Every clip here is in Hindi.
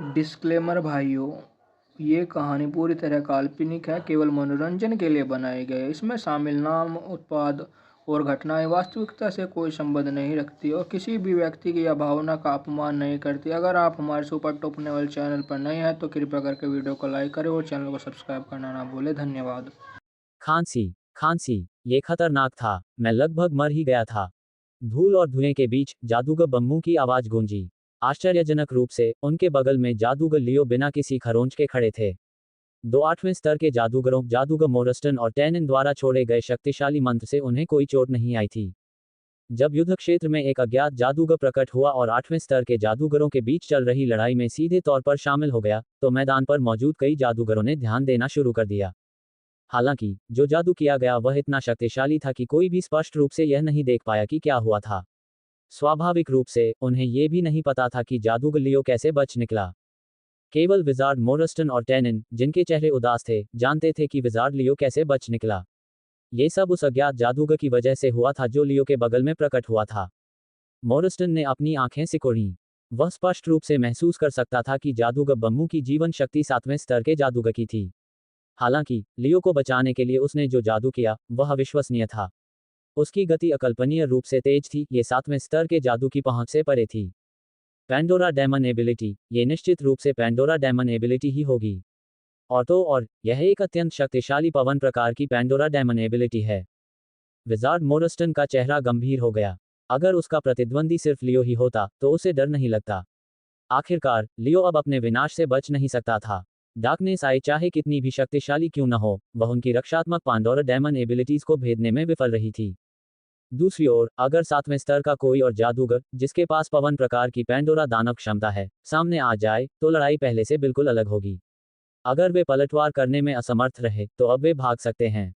डिस्क्लेमर भाइयों, ये कहानी पूरी तरह काल्पनिक है, केवल मनोरंजन के लिए बनाई गई है। इसमें शामिल नाम, उत्पाद और घटनाएं वास्तविकता से कोई संबंध नहीं रखती और किसी भी व्यक्ति की या भावना का अपमान नहीं करती। अगर आप हमारे सुपर टॉप लेवल चैनल पर नए हैं तो कृपया करके वीडियो को लाइक करें और चैनल को सब्सक्राइब करना ना भूलें। धन्यवाद। खांसी खांसी ये खतरनाक था। मैं लगभग मर ही गया था। धूल और धुएं के बीच जादूगर बम्मू की आवाज गूंजी। आश्चर्यजनक रूप से उनके बगल में जादूगर लियो बिना किसी खरोंच के खड़े थे। दो 8वें स्तर के जादूगरों जादूगर मोरस्टन और टैनिन द्वारा छोड़े गए शक्तिशाली मंत्र से उन्हें कोई चोट नहीं आई थी। जब युद्ध क्षेत्र में एक अज्ञात जादूगर प्रकट हुआ और 8वें स्तर के जादूगरों के बीच चल रही लड़ाई में सीधे तौर पर शामिल हो गया, तो मैदान पर मौजूद कई जादूगरों ने ध्यान देना शुरू कर दिया। हालांकि जो जादू किया गया वह इतना शक्तिशाली था कि कोई भी स्पष्ट रूप से यह नहीं देख पाया कि क्या हुआ था। स्वाभाविक रूप से उन्हें यह भी नहीं पता था कि जादूगर लियो कैसे बच निकला। केवल विजार्ड मोरस्टन और टैनिन, जिनके चेहरे उदास थे, जानते थे कि विजार्ड लियो कैसे बच निकला। ये सब उस अज्ञात जादूगर की वजह से हुआ था जो लियो के बगल में प्रकट हुआ था। मोरस्टन ने अपनी आंखें सिकोड़ी। वह स्पष्ट रूप से महसूस कर सकता था कि जादूगर बम्मू की जीवन शक्ति 7वें स्तर के जादूगर की थी। हालांकि लियो को बचाने के लिए उसने जो जादू किया वह अविश्वसनीय था। उसकी गति अकल्पनीय रूप से तेज थी, ये 7वें स्तर के जादू की पहुंच से परे थी। पैंडोरा डेमन एबिलिटी, ये निश्चित रूप से पैंडोरा डेमन एबिलिटी ही होगी। और यह एक अत्यंत शक्तिशाली पवन प्रकार की पैंडोरा डेमन एबिलिटी है। विजार्ड मोरस्टन का चेहरा गंभीर हो गया। अगर उसका प्रतिद्वंदी सिर्फ लियो ही होता तो उसे डर नहीं लगता। आखिरकार लियो अब अपने विनाश से बच नहीं सकता था। डार्कनेस आई चाहे कितनी भी शक्तिशाली क्यों न हो, वह उनकी रक्षात्मक पांडोरा डेमन एबिलिटीज को भेदने में विफल रही थी। दूसरी ओर, अगर 7वें स्तर का कोई और जादूगर, जिसके पास पवन प्रकार की पैंडोरा दानव क्षमता है, सामने आ जाए, तो लड़ाई पहले से बिल्कुल अलग होगी। अगर वे पलटवार करने में असमर्थ रहे, तो अब वे भाग सकते हैं।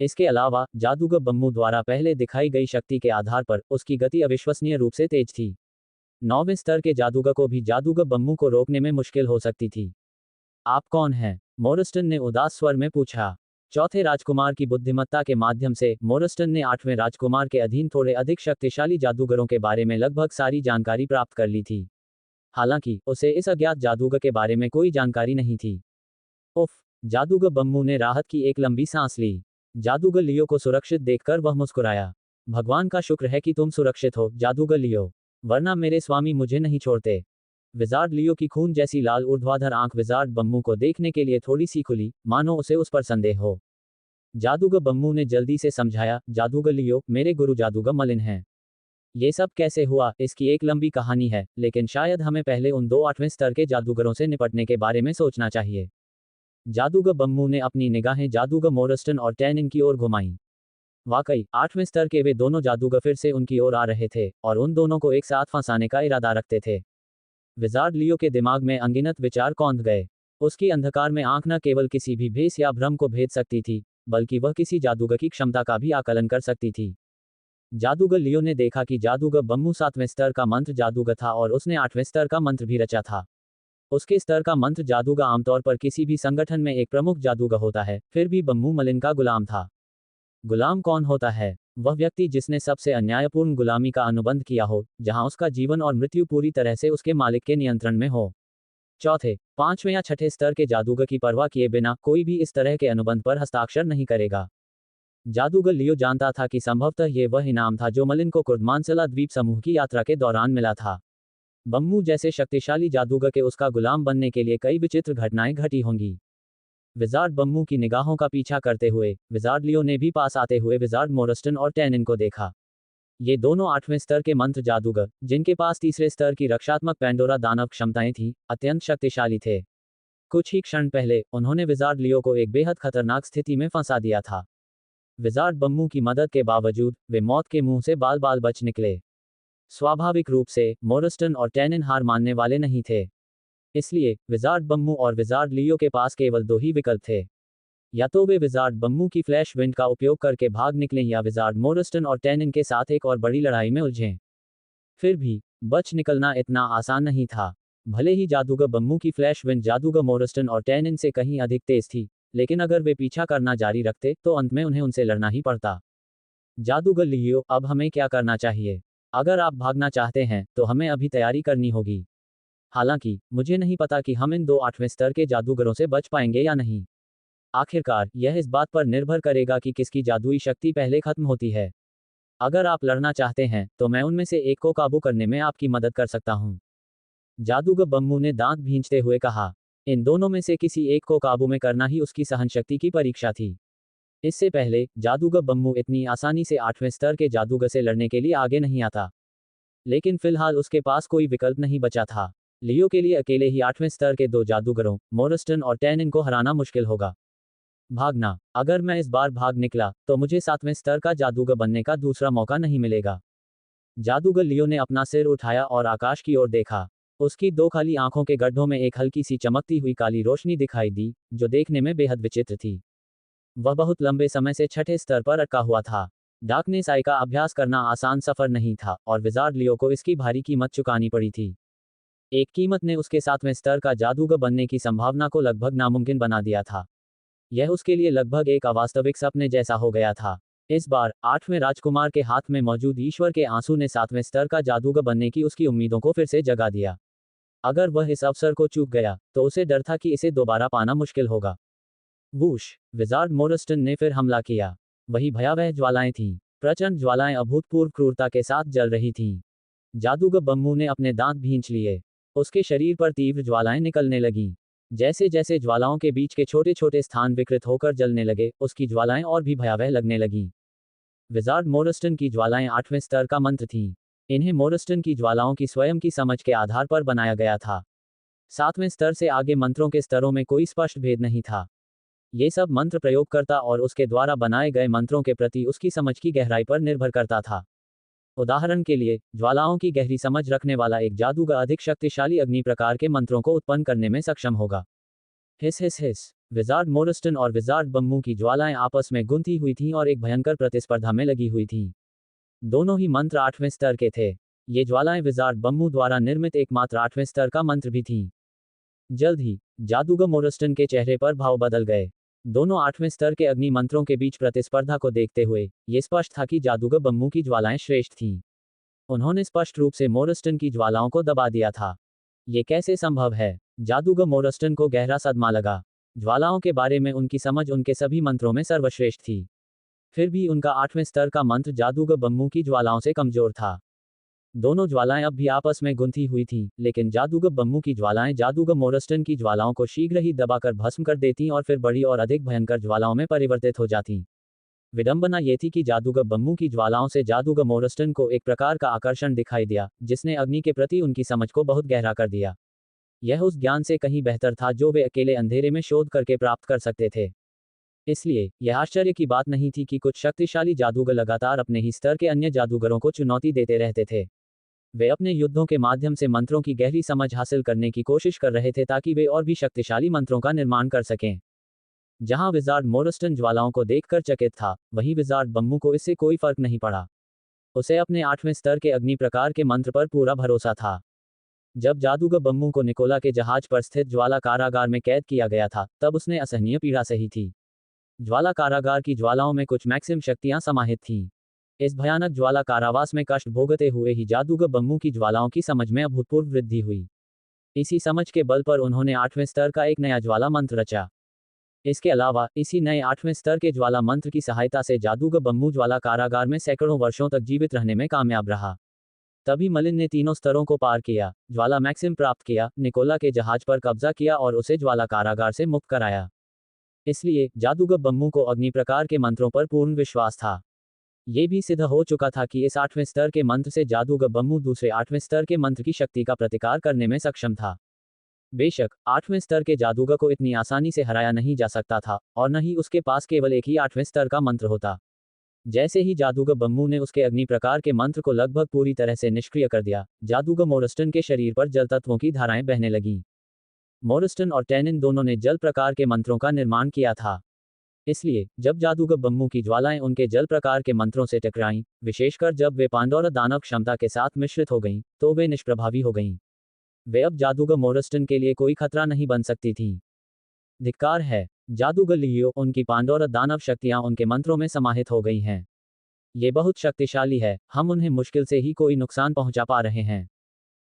इसके अलावा, जादूगर बम्मू द्वारा पहले दिखाई गई शक्ति के आधार पर, उसकी गति अविश्वसनीय रूप से तेज थी। 9वें स्तर के जादूगर को भी जादूगर बम्मू को रोकने में मुश्किल हो सकती थी। आप कौन हैं? मोरस्टन ने उदास स्वर में पूछा। चौथे राजकुमार की बुद्धिमत्ता के माध्यम से मोरस्टन ने 8वें राजकुमार के अधीन थोड़े अधिक शक्तिशाली जादूगरों के बारे में लगभग सारी जानकारी प्राप्त कर ली थी। हालांकि उसे इस अज्ञात जादूगर के बारे में कोई जानकारी नहीं थी। उफ! जादूगर बम्मू ने राहत की एक लंबी सांस ली। जादूगर लियो को सुरक्षित देखकर वह मुस्कुराया। भगवान का शुक्र है कि तुम सुरक्षित हो, जादूगर लियो। वरना मेरे स्वामी मुझे नहीं छोड़ते। विजार्ड लियो की खून जैसी लाल ऊर्ध्वाधर आंख विजार्ड बम्मू को देखने के लिए थोड़ी सी खुली, मानो उसे उस पर संदेह हो। जादूगर बम्मू ने जल्दी से समझाया, जादूगर लियो, मेरे गुरु जादूगर मलिन हैं। ये सब कैसे हुआ, इसकी एक लंबी कहानी है, लेकिन शायद हमें पहले उन दो 8वें स्तर के जादूगरों से निपटने के बारे में सोचना चाहिए। जादूगर बम्मू ने अपनी निगाहें जादूगर मोरस्टन और टैनिन की ओर घुमाई। वाकई, 8वें स्तर के वे दोनों जादूगर फिर से उनकी ओर आ रहे थे, और उन दोनों को एक साथ फंसाने का इरादा रखते थे। विजार्ड लियो के दिमाग में अनगिनत विचार कौंध गए। उसकी अंधकार में आंख न केवल किसी भी भेस या भ्रम को भेद सकती थी, बल्कि वह किसी जादूगर की क्षमता का भी आकलन कर सकती थी। जादूगर लियो ने देखा कि जादूगर बम्मू 7वें स्तर का मंत्र जादूगर था और उसने 8वें स्तर का मंत्र भी रचा था। उसके स्तर का मंत्र जादूगर आमतौर पर किसी भी संगठन में एक प्रमुख जादूगर होता है, फिर भी बम्मू मलिन का गुलाम था। गुलाम कौन होता है? वह व्यक्ति जिसने सबसे अन्यायपूर्ण गुलामी का अनुबंध किया हो, जहां उसका जीवन और मृत्यु पूरी तरह से उसके मालिक के नियंत्रण में हो। चौथे, 5वें या 6ठे स्तर के जादूगर की परवाह किए बिना कोई भी इस तरह के अनुबंध पर हस्ताक्षर नहीं करेगा। जादूगर लियो जानता था कि संभवतः ये वह इनाम था जो मलिन को कुर्दमानसला द्वीप समूह की यात्रा के दौरान मिला था। बम्मू जैसे शक्तिशाली जादूगर के उसका गुलाम बनने के लिए कई विचित्र घटनाएं घटी होंगी। विजार्ड बम्मू की निगाहों का पीछा करते हुए, विजार्ड लियो ने भी पास आते हुए विजार्ड मोरस्टन और टैनिन को देखा। ये दोनों 8वें स्तर के मंत्र जादूगर, जिनके पास तीसरे स्तर की रक्षात्मक पैंडोरा दानव क्षमताएं थीं, अत्यंत शक्तिशाली थे। कुछ ही क्षण पहले, उन्होंने विजार्ड लियो को एक बेहद खतरनाक स्थिति में फंसा दिया था। विजार्ड बम्मू की मदद के बावजूद, वे मौत के मुंह से बाल बाल बच निकले। स्वाभाविक रूप से, मोरस्टन और टैनिन हार मानने वाले नहीं थे। इसलिए, विजार्ड बम्मू और विजार्ड लियो के पास केवल दो ही विकल्प थे। या तो वे विजार्ड बम्मू की फ्लैश विंड का उपयोग करके भाग निकलें या विजार्ड मोरस्टन और टैनिन के साथ एक और बड़ी लड़ाई में उलझें। फिर भी, बच निकलना इतना आसान नहीं था। भले ही जादूगर बम्मू की फ्लैश विंड जादूगर मोरस्टन और टैनिन से कहीं अधिक तेज थी, लेकिन अगर वे पीछा करना जारी रखते, तो अंत में उन्हें उनसे लड़ना ही पड़ता। जादूगर लियो, अब हमें क्या करना चाहिए? अगर आप भागना चाहते हैं, तो हमें अभी तैयारी करनी होगी। हालांकि मुझे नहीं पता कि हम इन 2 8वें स्तर के जादूगरों से बच पाएंगे या नहीं। आखिरकार यह इस बात पर निर्भर करेगा कि किसकी जादुई शक्ति पहले खत्म होती है। अगर आप लड़ना चाहते हैं तो मैं उनमें से एक को काबू करने में आपकी मदद कर सकता हूँ। जादूगर बम्मू ने दांत भींचते हुए कहा। इन दोनों में से किसी एक को काबू में करना ही उसकी सहनशक्ति की परीक्षा थी। इससे पहले जादूगर बम्मू इतनी आसानी से 8वें स्तर के जादूगर से लड़ने के लिए आगे नहीं आता। लेकिन फिलहाल उसके पास कोई विकल्प नहीं बचा था। लियो के लिए अकेले ही 8वें स्तर के 2 जादूगरों मोरस्टन और टैनिन को हराना मुश्किल होगा। भागना। अगर मैं इस बार भाग निकला तो मुझे 7वें स्तर का जादूगर बनने का दूसरा मौका नहीं मिलेगा। जादूगर लियो ने अपना सिर उठाया और आकाश की ओर देखा। उसकी 2 खाली आंखों के गड्ढों में एक हल्की सी चमकती हुई काली रोशनी दिखाई दी, जो देखने में बेहद विचित्र थी। वह बहुत लंबे समय से 6ठे स्तर पर अटका हुआ था। डार्कनेस आई का अभ्यास करना आसान सफर नहीं था और विजार्ड लियो को इसकी भारी कीमत चुकानी पड़ी थी। एक कीमत ने उसके 7वें स्तर का जादूगर बनने की संभावना को लगभग नामुमकिन बना दिया था। यह उसके लिए लगभग एक अवास्तविक सपने जैसा हो गया था। इस बार 8वें राजकुमार के हाथ में मौजूद ईश्वर के आंसू ने 7वें स्तर का जादूगर बनने की उसकी उम्मीदों को फिर से जगा दिया। अगर वह इस अवसर को चूक गया तो उसे डर था कि इसे दोबारा पाना मुश्किल होगा। वूश! विजार्ड मोरस्टन ने फिर हमला किया। वही भयावह ज्वालाएं थीं। प्रचंड ज्वालाएं अभूतपूर्व क्रूरता के साथ जल रही थीं। जादूगर बम्मू ने अपने दांत भींच लिए। उसके शरीर पर तीव्र ज्वालाएं निकलने लगीं। जैसे जैसे ज्वालाओं के बीच के छोटे छोटे स्थान विकृत होकर जलने लगे, उसकी ज्वालाएं और भी भयावह लगने लगीं। विजार्ड मोरस्टन की ज्वालाएं 8वें स्तर का मंत्र थीं। इन्हें मोरस्टन की ज्वालाओं की स्वयं की समझ के आधार पर बनाया गया था। 7वें स्तर से आगे मंत्रों के स्तरों में कोई स्पष्ट भेद नहीं था। ये सब मंत्र प्रयोगकर्ता और उसके द्वारा बनाए गए मंत्रों के प्रति उसकी समझ की गहराई पर निर्भर करता था। उदाहरण के लिए, ज्वालाओं की गहरी समझ रखने वाला एक जादूगर अधिक शक्तिशाली अग्नि प्रकार के मंत्रों को उत्पन्न करने में सक्षम होगा। हिस हिस हिस। विजार्ड मोरस्टन और विजार्ड बम्मू की ज्वालाएं आपस में गुंथी हुई थीं और एक भयंकर प्रतिस्पर्धा में लगी हुई थीं। दोनों ही मंत्र 8वें स्तर के थे। ये ज्वालाएं विजार्ड बम्मू द्वारा निर्मित एकमात्र 8वें स्तर का मंत्र भी थीं। जल्द ही जादूगर मोरस्टन के चेहरे पर भाव बदल गए। दोनों 8वें स्तर के अग्नि मंत्रों के बीच प्रतिस्पर्धा को देखते हुए ये स्पष्ट था कि जादूगर बम्मू की ज्वालाएं श्रेष्ठ थीं। उन्होंने स्पष्ट रूप से मोरस्टन की ज्वालाओं को दबा दिया था। ये कैसे संभव है? जादूगर मोरस्टन को गहरा सदमा लगा। ज्वालाओं के बारे में उनकी समझ उनके सभी मंत्रों में सर्वश्रेष्ठ थी। फिर भी उनका 8वें स्तर का मंत्र जादूगर बम्मू की ज्वालाओं से कमजोर था। दोनों ज्वालाएं अब भी आपस में गुंथी हुई थीं, लेकिन जादूगर बम्मू की ज्वालाएं जादूगर मोरस्टन की ज्वालाओं को शीघ्र ही दबाकर भस्म कर देतीं और फिर बड़ी और अधिक भयंकर ज्वालाओं में परिवर्तित हो जातीं। विडंबना ये थी कि जादूगर बम्मू की ज्वालाओं से जादूगर मोरस्टन को एक प्रकार का आकर्षण दिखाई दिया, जिसने अग्नि के प्रति उनकी समझ को बहुत गहरा कर दिया। यह उस ज्ञान से कहीं बेहतर था जो वे अकेले अंधेरे में शोध करके प्राप्त कर सकते थे। इसलिए यह आश्चर्य की बात नहीं थी कि कुछ शक्तिशाली जादूगर लगातार अपने ही स्तर के अन्य जादूगरों को चुनौती देते रहते थे। वे अपने युद्धों के माध्यम से मंत्रों की गहरी समझ हासिल करने की कोशिश कर रहे थे ताकि वे और भी शक्तिशाली मंत्रों का निर्माण कर सकें। जहां विजार्ड मोरस्टन ज्वालाओं को देखकर चकित था, वहीं विजार्ड बम्मू को इससे कोई फर्क नहीं पड़ा। उसे अपने 8वें स्तर के अग्नि प्रकार के मंत्र पर पूरा भरोसा था। जब जादूगर बम्मू को निकोला के जहाज पर स्थित ज्वाला कारागार में कैद किया गया था, तब उसने असहनीय पीड़ा सही थी। ज्वाला कारागार की ज्वालाओं में कुछ मैक्सिम शक्तियां समाहित थीं। इस भयानक ज्वाला कारावास में कष्ट भोगते हुए ही जादूगर बम्मू की ज्वालाओं की समझ में अभूतपूर्व वृद्धि हुई। इसी समझ के बल पर उन्होंने 8वें स्तर का एक नया ज्वाला मंत्र रचा। इसके अलावा इसी नए 8वें स्तर के ज्वाला मंत्र की सहायता से जादूगर बम्मू ज्वाला कारागार में सैकड़ों वर्षों तक जीवित रहने में कामयाब रहा। तभी मलिन ने तीनों स्तरों को पार किया, ज्वाला मैक्सिम प्राप्त किया, निकोला के जहाज पर कब्जा किया और उसे ज्वाला कारागार से मुक्त कराया। इसलिए जादूगर बम्मू को अग्नि प्रकार के मंत्रों पर पूर्ण विश्वास था। ये भी सिद्ध हो चुका था कि इस 8वें स्तर के मंत्र से जादूगर बम्मू दूसरे 8वें स्तर के मंत्र की शक्ति का प्रतिकार करने में सक्षम था। बेशक 8वें स्तर के जादूगर को इतनी आसानी से हराया नहीं जा सकता था, और न ही उसके पास केवल एक ही 8वें स्तर का मंत्र होता। जैसे ही जादूगर बम्मू ने उसके अग्नि प्रकार के मंत्र को लगभग पूरी तरह से निष्क्रिय कर दिया, जादूगर मोरस्टन के शरीर पर जल तत्वों की धाराएं बहने लगीं। मोरस्टन और टैनिन दोनों ने जल प्रकार के मंत्रों का निर्माण किया था। इसलिए जब जादूगर बम्मू की ज्वालाएं उनके जल प्रकार के मंत्रों से टकराईं, विशेषकर जब वे पांडोरा दानव क्षमता के साथ मिश्रित हो गईं, तो वे निष्प्रभावी हो गईं। वे अब जादूगर मोरस्टन के लिए कोई खतरा नहीं बन सकती थीं। धिक्कार है। जादूगर लियो, उनकी पांडोरा दानव शक्तियां उनके मंत्रों में समाहित हो गई हैं। ये बहुत शक्तिशाली है, हम उन्हें मुश्किल से ही कोई नुकसान पहुंचा पा रहे हैं।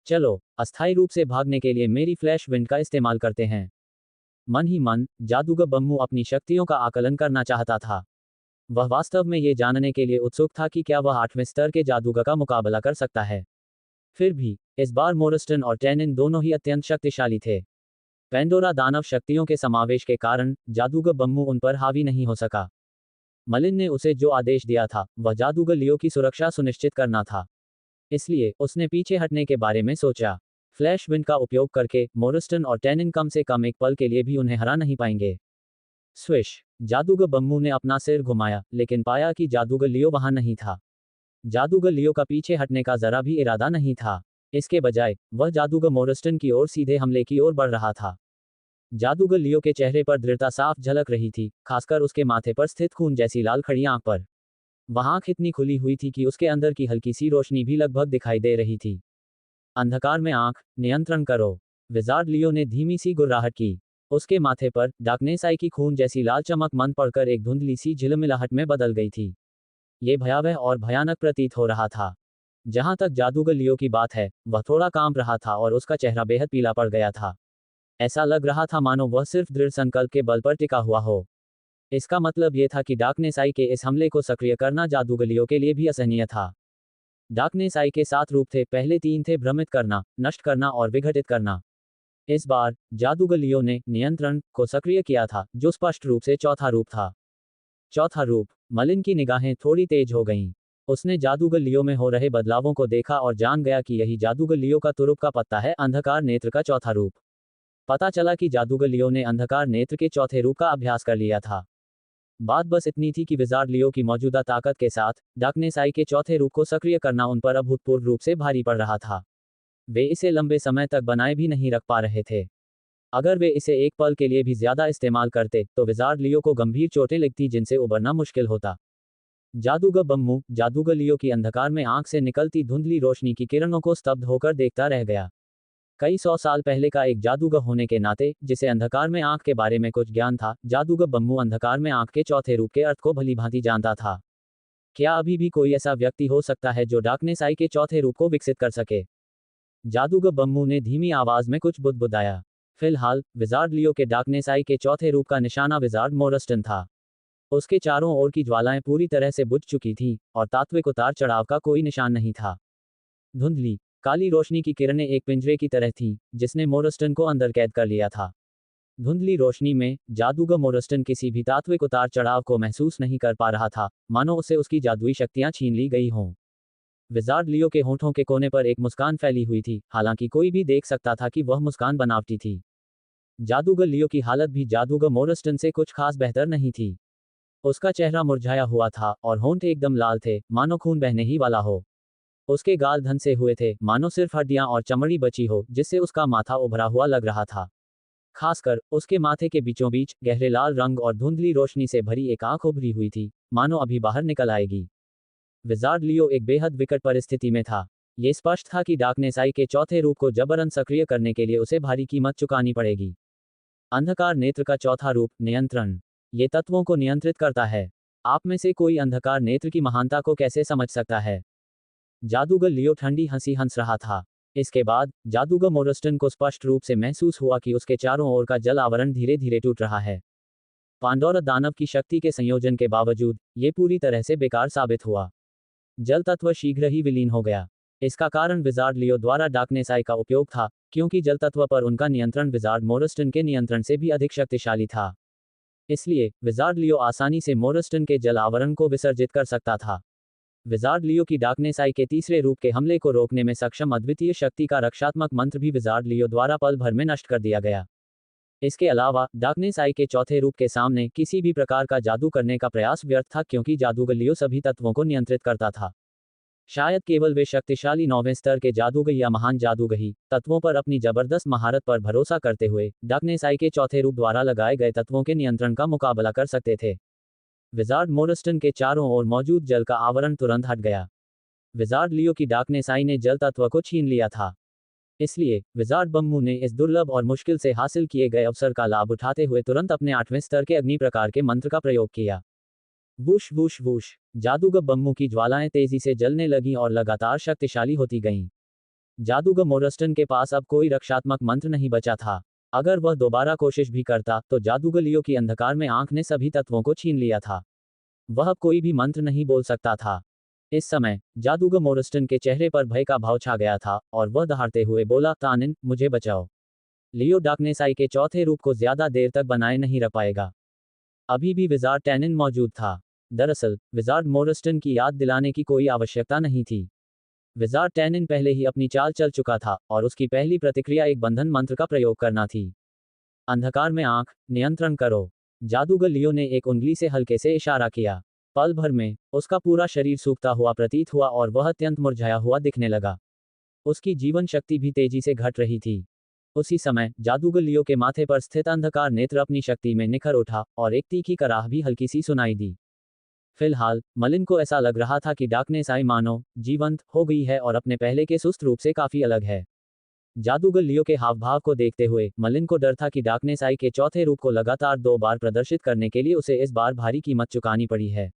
चलो अस्थायी रूप से भागने के लिए मेरी फ्लैश विंड का इस्तेमाल करते हैं। मन ही मन जादूगर बम्मू अपनी शक्तियों का आकलन करना चाहता था। वह वास्तव में ये जानने के लिए उत्सुक था कि क्या वह 8वें स्तर के जादूगर का मुकाबला कर सकता है। फिर भी इस बार मोरस्टन और टैनिन दोनों ही अत्यंत शक्तिशाली थे। पेंडोरा दानव शक्तियों के समावेश के कारण जादूगर बम्मू उन पर हावी नहीं हो सका। मलिन ने उसे जो आदेश दिया था वह जादूगर लियो की सुरक्षा सुनिश्चित करना था। इसलिए उसने पीछे हटने के बारे में सोचा। फ्लैश विंड का उपयोग करके मोरस्टन और टैनिन कम से कम एक पल के लिए भी उन्हें हरा नहीं पाएंगे। स्विश! जादूगर बम्मू ने अपना सिर घुमाया, लेकिन पाया कि जादूगर लियो वहां नहीं था। जादूगर लियो का पीछे हटने का जरा भी इरादा नहीं था। इसके बजाय वह जादूगर मोरस्टन की ओर सीधे हमले की ओर बढ़ रहा था। जादूगर लियो के चेहरे पर दृढ़ता साफ झलक रही थी, खासकर उसके माथे पर स्थित खून जैसी लाल खड़ी आंख पर। वह आंख इतनी खुली हुई थी कि उसके अंदर की हल्की सी रोशनी भी लगभग दिखाई दे रही थी। अंधकार में आंख नियंत्रण करो। विजार्ड लियो ने धीमी सी गुर्राहट की। उसके माथे पर डार्कनेस आई की खून जैसी लाल चमक मंद पड़कर एक धुंधली सी झिलमिलाहट में बदल गई थी। ये भयावह और भयानक प्रतीत हो रहा था। जहां तक जादूगर लियो की बात है, वह थोड़ा कांप रहा था और उसका चेहरा बेहद पीला पड़ गया था। ऐसा लग रहा था मानो वह सिर्फ दृढ़ संकल्प के बल पर टिका हुआ हो। इसका मतलब यह था कि डार्कनेस आई के इस हमले को सक्रिय करना जादूगर लियो के लिए भी असहनीय था। डार्कनेस आई के 7 रूप थे, पहले 3 थे भ्रमित करना, नष्ट करना और विघटित करना। इस बार जादूगर लियो ने नियंत्रण को सक्रिय किया था, जो स्पष्ट रूप से चौथा रूप था। चौथा रूप। मलिन की निगाहें थोड़ी तेज हो गईं। उसने जादूगर लियो में हो रहे बदलावों को देखा और जान गया कि यही जादूगर लियो का तुरुप का पत्ता है, अंधकार नेत्र का चौथा रूप। पता चला कि जादूगर लियो ने अंधकार नेत्र के चौथे रूप का अभ्यास कर लिया था। बात बस इतनी थी कि विजार्ड लियो की मौजूदा ताकत के साथ डार्कनेस आई के चौथे रूप को सक्रिय करना उन पर अभूतपूर्व रूप से भारी पड़ रहा था। वे इसे लंबे समय तक बनाए भी नहीं रख पा रहे थे। अगर वे इसे एक पल के लिए भी ज्यादा इस्तेमाल करते तो विजार्ड लियो को गंभीर चोटें लगती जिनसे उबरना मुश्किल होता। जादूगर बम्मू जादूगर लियो की अंधकार में आंख से निकलती धुंधली रोशनी की किरणों को स्तब्ध होकर देखता रह गया। कई 100 साल पहले का एक जादूगर होने के नाते, जिसे अंधकार में आंख के बारे में कुछ ज्ञान था, जादूगर बम्मू अंधकार में आंख के चौथे रूप के अर्थ को भलीभांति जानता था। क्या अभी भी कोई ऐसा व्यक्ति हो सकता है जो डार्कनेस आई के चौथे रूप को विकसित कर सके? जादूगर बम्मू ने धीमी आवाज में कुछ बुदबुदाया। फिलहाल विजार्ड लियो के डार्कनेस आई के चौथे रूप का निशाना विजार्ड मोरस्टन था। उसके चारों ओर की ज्वालाएं पूरी तरह से बुझ चुकी थीं और तात्विक उतार चढ़ाव का कोई निशान नहीं था। धुंधली काली रोशनी की किरणें एक पिंजरे की तरह थीं, जिसने मोरस्टन को अंदर कैद कर लिया था। धुंधली रोशनी में जादूगर मोरस्टन किसी भी तात्विक उतार चढ़ाव को महसूस नहीं कर पा रहा था, मानो उसे उसकी जादुई शक्तियां छीन ली गई हों। विजार्ड लियो के होठों के कोने पर एक मुस्कान फैली हुई थी, हालांकि कोई भी देख सकता था कि वह मुस्कान बनावटी थी। जादूगर लियो की हालत भी जादूगर मोरस्टन से कुछ खास बेहतर नहीं थी। उसका चेहरा मुरझाया हुआ था और होंठ एकदम लाल थे, मानो खून बहने ही वाला हो। उसके गाल धंसे हुए थे, मानो सिर्फ हड्डियां और चमड़ी बची हो, जिससे उसका माथा उभरा हुआ लग रहा था। खासकर उसके माथे के बीचों बीच गहरे लाल रंग और धुंधली रोशनी से भरी एक आंख उभरी हुई थी, मानो अभी बाहर निकल आएगी। विजार्ड लियो एक बेहद विकट परिस्थिति में था। ये स्पष्ट था कि डार्कनेस आई के चौथे रूप को जबरन सक्रिय करने के लिए उसे भारी कीमत चुकानी पड़ेगी। अंधकार नेत्र का चौथा रूप नियंत्रण। ये तत्वों को नियंत्रित करता है। आप में से कोई अंधकार नेत्र की महानता को कैसे समझ सकता है? जादूगर लियो ठंडी हंसी हंस रहा था। इसके बाद जादूगर मोरस्टन को स्पष्ट रूप से महसूस हुआ कि उसके चारों ओर का जल आवरण धीरे धीरे टूट रहा है। पांडोरा दानव की शक्ति के संयोजन के बावजूद ये पूरी तरह से बेकार साबित हुआ। जल तत्व शीघ्र ही विलीन हो गया। इसका कारण विजार्ड लियो द्वारा डार्कनेस आई का उपयोग था, क्योंकि जल तत्व पर उनका नियंत्रण विजार्ड मोरस्टन के नियंत्रण से भी अधिक शक्तिशाली था। इसलिए विजार्ड लियो आसानी से मोरस्टन के जल आवरण को विसर्जित कर सकता था। विजार्ड लियो की डार्कनेस आई के तीसरे रूप के हमले को रोकने में सक्षम अद्वितीय शक्ति का रक्षात्मक मंत्र भी विजार्ड लियो द्वारा पल भर में नष्ट कर दिया गया। इसके अलावा डार्कनेस आई के चौथे रूप के सामने किसी भी प्रकार का जादू करने का प्रयास व्यर्थ था, क्योंकि जादूगर लियो सभी तत्वों को नियंत्रित करता था। शायद केवल वे शक्तिशाली 9वें स्तर के जादूगर या महान जादूगर ही तत्वों पर अपनी जबरदस्त महारत पर भरोसा करते हुए डार्कनेस आई के चौथे रूप द्वारा लगाए गए तत्वों के नियंत्रण का मुकाबला कर सकते थे। विजार्ड मोरस्टन के चारों ओर मौजूद जल का आवरण तुरंत हट गया। विजार्ड लियो की डार्कनेस आई ने जल तत्व को छीन लिया था। इसलिए विजार्ड बम्मू ने इस दुर्लभ और मुश्किल से हासिल किए गए अवसर का लाभ उठाते हुए तुरंत अपने 8वें स्तर के अग्नि प्रकार के मंत्र का प्रयोग किया। Whoosh whoosh whoosh. जादूगर बम्मू की ज्वालाएं तेजी से जलने लगीं और लगातार शक्तिशाली होती गईं। जादूगर मोरस्टन के पास अब कोई रक्षात्मक मंत्र नहीं बचा था। अगर वह दोबारा कोशिश भी करता तो जादूगर लियो की अंधकार में आंख ने सभी तत्वों को छीन लिया था। वह अब कोई भी मंत्र नहीं बोल सकता था। इस समय जादूगर मोरस्टन के चेहरे पर भय का भाव छा गया था और वह दहाड़ते हुए बोला, तानिन, मुझे बचाओ। लियो डार्कनेसाई के चौथे रूप को ज्यादा देर तक बनाए नहीं रख पाएगा। अभी भी विजार्ड टैनिन मौजूद था। दरअसल विजार्ड मोरस्टन की याद दिलाने की कोई आवश्यकता नहीं थी। विजार्ड टैनिन पहले ही अपनी चाल चल चुका था और उसकी पहली प्रतिक्रिया एक बंधन मंत्र का प्रयोग करना थी। अंधकार में आंख नियंत्रण करो। जादूगर लियो ने एक उंगली से हल्के से इशारा किया। पल भर में उसका पूरा शरीर सूखता हुआ प्रतीत हुआ और वह अत्यंत मुरझाया हुआ दिखने लगा। उसकी जीवन शक्ति भी तेजी से घट रही थी। उसी समय जादूगर लियो के माथे पर स्थित अंधकार नेत्र अपनी शक्ति में निखर उठा और एक तीखी कराह भी हल्की सी सुनाई दी। फिलहाल मलिन को ऐसा लग रहा था कि डार्कनेस आई मानो जीवंत हो गई है और अपने पहले के सुस्त रूप से काफी अलग है। जादूगर लियो के हाव भाव को देखते हुए मलिन को डर था कि डार्कनेस आई के चौथे रूप को लगातार 2 बार प्रदर्शित करने के लिए उसे इस बार भारी कीमत चुकानी पड़ी है।